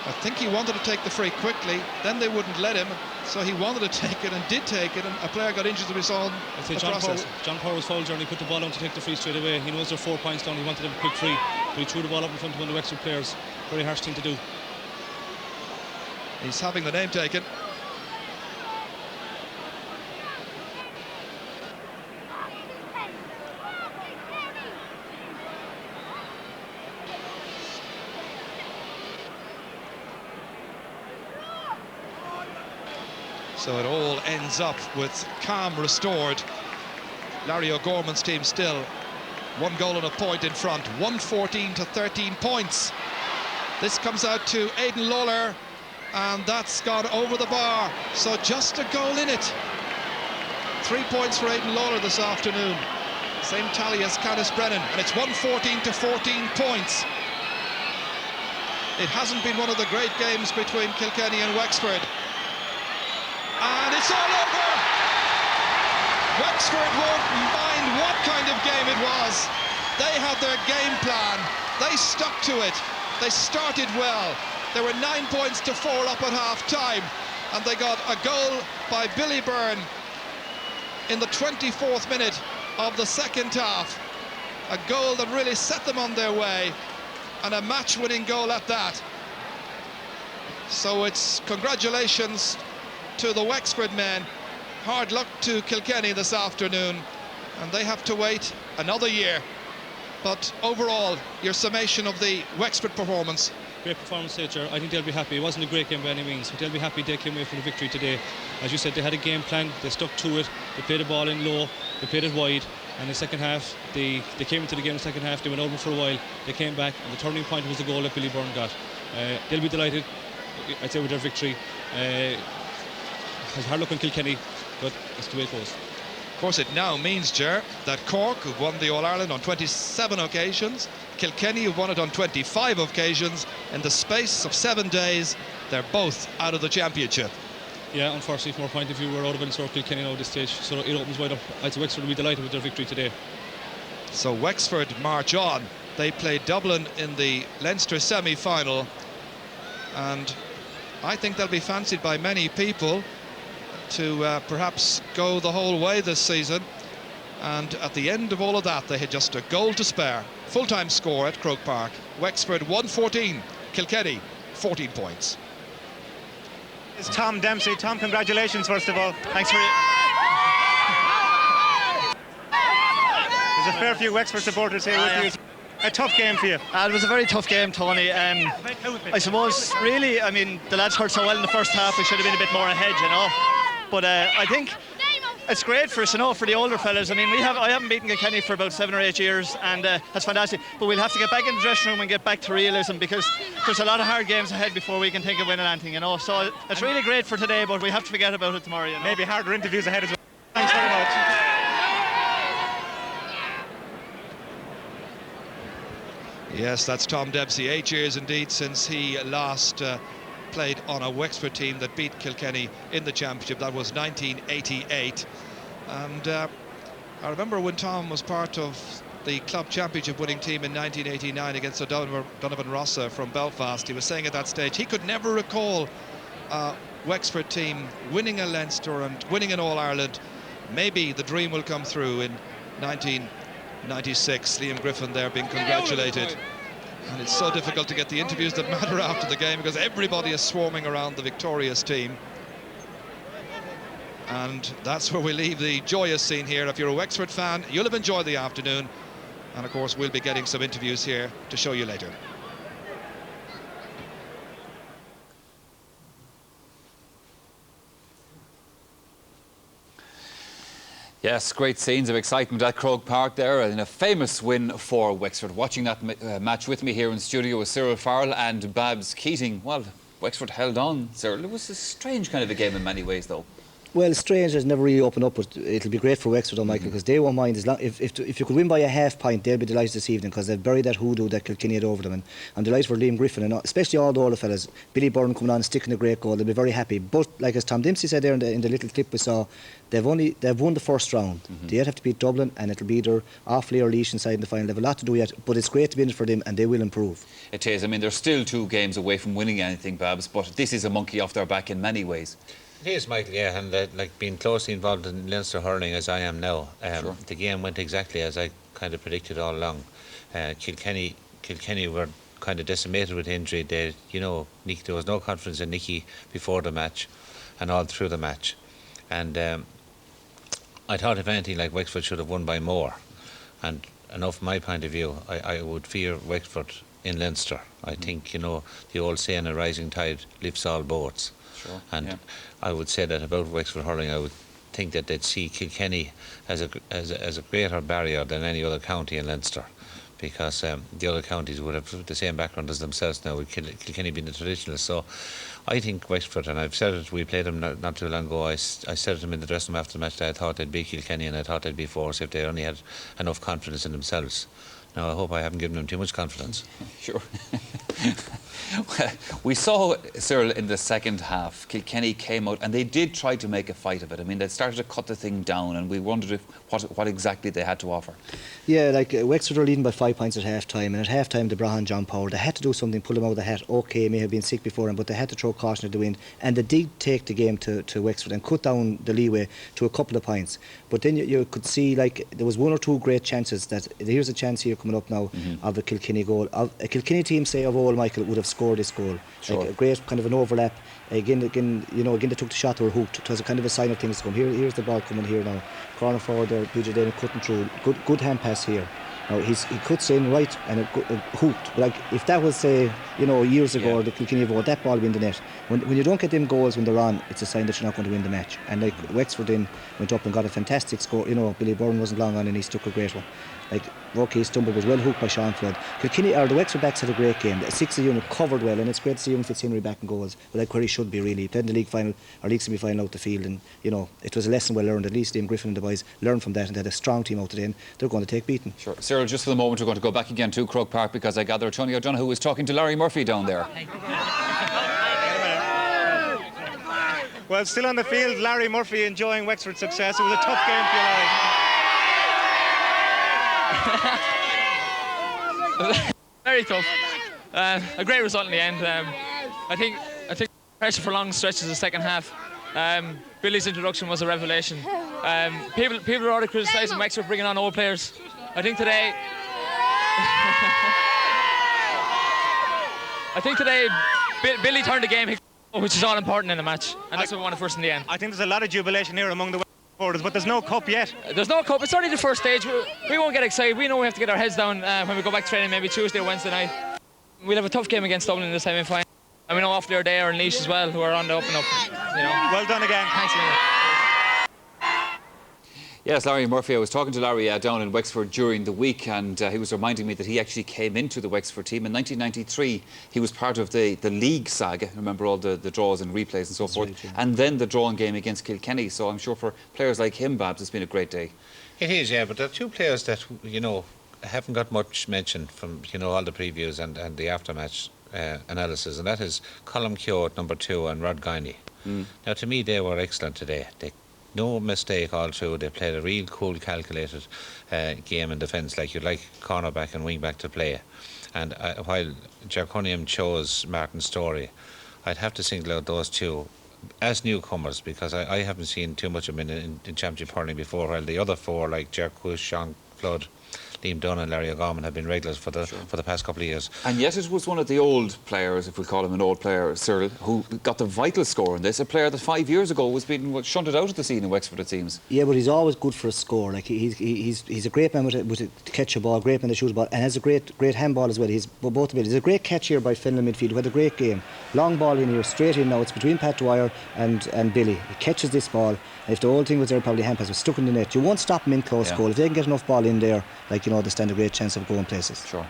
I think he wanted to take the free quickly, then they wouldn't let him, so he wanted to take it and did take it, and a player got injured as we saw in the process. John Power was fouled and he put the ball on to take the free straight away. He knows they're 4 points down, he wanted a quick free, but he threw the ball up in front of one of the Wexford players. Very harsh thing to do. He's having the name taken. So it all ends up with calm restored. Larry O'Gorman's team still 1 goal and a point in front, 114 to 13 points. This comes out to Aidan Lawler, and that's gone over the bar, so just a goal in it. 3 points for Aidan Lawler this afternoon, same tally as Canis Brennan, and it's 114 to 14 points. It hasn't been one of the great games between Kilkenny and Wexford. And it's all over. Wexford won't mind what kind of game it was. They had their game plan. They stuck to it. They started well. There were 9 points to 4 up at half-time, and they got a goal by Billy Byrne in the 24th minute of the second half. A goal that really set them on their way, and a match-winning goal at that. So it's congratulations to the Wexford men. Hard luck to Kilkenny this afternoon, and they have to wait another year. But overall, your summation of the Wexford performance. Great performance, Ger. I think they'll be happy. It wasn't a great game by any means, but they'll be happy they came away from the victory today. As you said, they had a game plan, they stuck to it, they played the ball in low, they played it wide, and the second half, they came into the game in the second half, they went over for a while, they came back, and the turning point was the goal that Billy Byrne got. They'll be delighted, I'd say, with their victory. Has hard luck on Kilkenny, but that's the way it goes. Of course, it now means, Ger, that Cork, who've won the All-Ireland on 27 occasions, Kilkenny, who've won it on 25 occasions, in the space of 7 days, they're both out of the championship. Yeah, unfortunately, from our point of view, we're out of it, Kilkenny now at this stage, so it opens wide up. I'd say Wexford will be delighted with their victory today. So Wexford march on. They play Dublin in the Leinster semi-final, and I think they'll be fancied by many people to perhaps go the whole way this season. And at the end of all of that, they had just a goal to spare. Full-time score at Croke Park. Wexford 114, Kilkenny 14 points. It's Tom Dempsey. Tom, congratulations first of all. Thanks for There's a fair few Wexford supporters here with you. A tough game for you. It was a very tough game, Tony. I suppose, really, I mean, the lads hurt so well in the first half, we should have been a bit more ahead, you know. But I think it's great for us, you know, for the older fellas. I mean, I haven't beaten Kilkenny for about 7 or 8 years, and that's fantastic. But we'll have to get back in the dressing room and get back to realism, because there's a lot of hard games ahead before we can think of winning anything, you know. So it's really great for today, but we have to forget about it tomorrow, you know. Maybe harder interviews ahead as well. Thanks very much. Yes, that's Tom Dempsey. 8 years indeed since he last played on a Wexford team that beat Kilkenny in the championship. That was 1988. And I remember when Tom was part of the club championship winning team in 1989 against Donovan Rossa from Belfast. He was saying at that stage he could never recall Wexford team winning a Leinster and winning an All-Ireland, maybe the dream will come through in 1996. Liam Griffin there being congratulated. And it's so difficult to get the interviews that matter after the game because everybody is swarming around the victorious team. And that's where we leave the joyous scene here. If you're a Wexford fan, you'll have enjoyed the afternoon. And of course, we'll be getting some interviews here to show you later. Yes, great scenes of excitement at Croke Park there, and a famous win for Wexford. Watching that match with me here in studio was Cyril Farrell and Babs Keating. Well, Wexford held on, Cyril. It was a strange kind of a game in many ways, though. Well, strange has never really opened up, but it'll be great for Wexford, though, Michael, because they won't mind. As long, if you could win by a half pint, they'll be delighted this evening because they've buried that hoodoo that Kilkenny had over them. And I'm delighted for Liam Griffin, and especially all the older fellas. Billy Byrne coming on and sticking a great goal. They'll be very happy. But, like as Tom Dempsey said there in the little clip we saw, they've won the first round. They yet have to beat Dublin, and it'll be either Offaly or Laois inside in the final. They've a lot to do yet, but it's great to be in it for them, and they will improve. It is. I mean, they're still 2 games away from winning anything, Babs, but this is a monkey off their back in many ways. It is, Michael, yeah, and like being closely involved in Leinster hurling as I am now, Sure. the game went exactly as I kind of predicted all along. Kilkenny were kind of decimated with injury. There was no confidence in Nicky before the match and all through the match. And I thought, if anything, like Wexford should have won by more. And enough from my point of view, I would fear Wexford in Leinster. I think, the old saying, a rising tide lifts all boats. Sure. And yeah. I would say that about Wexford hurling, I would think that they'd see Kilkenny as a greater barrier than any other county in Leinster, because the other counties would have the same background as themselves now, with Kilkenny being the traditionalists. So I think Wexford, and I've said it, we played them not too long ago, I said to them in the dressing room after the match that I thought they'd beat Kilkenny, and I thought they'd be forced if they only had enough confidence in themselves. Now, I hope I haven't given them too much confidence. Sure. Well, we saw, Cyril, in the second half, Kilkenny came out and they did try to make a fight of it. I mean, they started to cut the thing down, and we wondered what exactly they had to offer. Yeah, like Wexford were leading by 5 points at half-time, and at half-time they brought on John Power. They had to do something, pull him out of the hat. OK, he may have been sick before him, but they had to throw caution at the wind, and they did take the game to Wexford and cut down the leeway to a couple of points. But then you could see, like, there was 1 or 2 great chances. That here's a chance here coming up now of a Kilkenny goal. A Kilkenny team, say, of old, Michael, would have scored this goal. Sure. Like a great kind of an overlap. Again, they took the shot, they were hooked. It was a kind of a sign of things to come. Here's the ball coming here now. Corner forward there, PJ Dana cutting through. Good hand pass here. Now he cuts in right and it hooked. But like if that was, say, years ago, or the Kilkenny vote, that ball would be in the net. When you don't get them goals when they're on, it's a sign that you're not going to win the match. And like Wexford then went up and got a fantastic score. Billy Byrne wasn't long on and he stuck a great one. Like Rocky stumble was well hooked by Sean Flood. Kilkenny, or the Wexford backs, had a great game. The 6 of the unit covered well, and it's great to see Young Fitzhenry back in goals. But like where he should be, really. He played in the league final or league semi-final out the field, and it was a lesson well learned. At least Liam Griffin and the boys learned from that, and they had a strong team out today, and they're going to take beating. Sure. Cyril, just for the moment, we're going to go back again to Croke Park, because I gather Tony O'Donoghue was talking to Larry Murphy down there. Well, still on the field, Larry Murphy enjoying Wexford's success. It was a tough game for you, Larry. Very tough. A great result in the end. I think pressure for long stretches of the second half. Billy's introduction was a revelation. People are already criticising Wexford bringing on old players. I think today Billy turned the game, which is all important in the match, and that's what we wanted first in the end. I think there's a lot of jubilation here among the supporters, but there's no cup yet. There's no cup. It's only the first stage. We won't get excited. We know we have to get our heads down when we go back to training, maybe Tuesday or Wednesday night. We'll have a tough game against Dublin in the semi-final. And we know Offaly are there and Laois as well, who are on the up and up. Well done again. Thanks, Liam. Yes, Larry Murphy. I was talking to Larry down in Wexford during the week, and he was reminding me that he actually came into the Wexford team in 1993. He was part of the league saga. Remember all the draws and replays and so forth. Right, yeah. And then the drawing game against Kilkenny. So I'm sure for players like him, Babs, it's been a great day. It is, yeah. But there are 2 players that haven't got much mention from all the previews and the aftermatch analysis, and that is Colm Keogh at number 2 and Rod Guiney. Now, to me, they were excellent today. No mistake all through. They played a real cool, calculated game in defence, like you'd like cornerback and wing back to play. And while Jack Cunningham chose Martin Storey, I'd have to single out those 2. as newcomers, because I haven't seen too much of them in Championship hurling before, while the other four, like Jack Cush, Sean Flood, Liam Dunn and Larry O'Gorman, have been regulars for the past couple of years. And yet it was one of the old players, if we call him an old player, Cyril, who got the vital score in this, a player that 5 years ago was being shunted out of the scene in Wexford, it seems. Yeah, but he's always good for a score. Like he's a great man to catch a ball, great man to shoot a ball, and has a great handball as well. He's both abilities. There's a great catch here by Finland midfield, who had a great game. Long ball in here, straight in now. It's between Pat Dwyer and Billy. He catches this ball, and if the whole thing was there, probably Hampers was stuck in the net. You won't stop him in close goal. If they can get enough ball in there, like, you know, they stand a great chance of going places. Sure.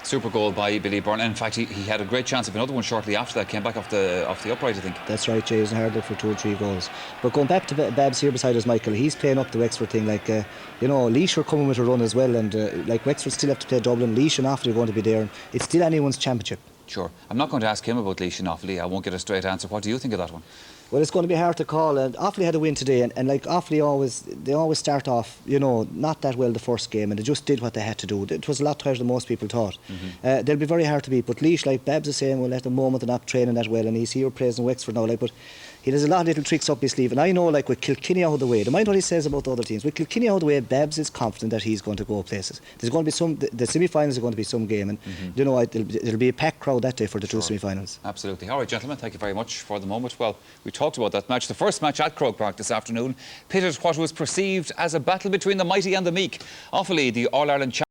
Super goal by Billy Byrne. And in fact, he had a great chance of another one shortly after that. Came back off the upright, I think. That's right, Jay. He's in hard look for 2 or 3 goals. But going back to Babs here beside us, Michael, he's playing up the Wexford thing. Like, you know, Laois are coming with a run as well, and like Wexford still have to play Dublin. Laois and Offaly are going to be there. And it's still anyone's championship. Sure. I'm not going to ask him about Laois and Offaly. I won't get a straight answer. What do you think of that one? Well, it's going to be hard to call. Offaly had a win today, and like Offaly always start off, you know, not that well the first game, and they just did what they had to do. It was a lot tighter than most people thought. They'll be very hard to beat. But Laois, like Babs is saying, well, at the moment they're not training that well, and he's here praising Wexford now. Like, but he has a lot of little tricks up his sleeve, and I know, like with Kilkenny out of the way, don't mind what he says about the other teams. With Kilkenny out of the way, Babs is confident that he's going to go places. There's going to be the semi-finals are going to be some game, and you know, it'll be a packed crowd that day for the 2 semi-finals. Absolutely. All right, gentlemen, thank you very much for the moment. Well, we talked about that match. The first match at Croke Park this afternoon pitted what was perceived as a battle between the mighty and the meek. Offaly, the All-Ireland champions,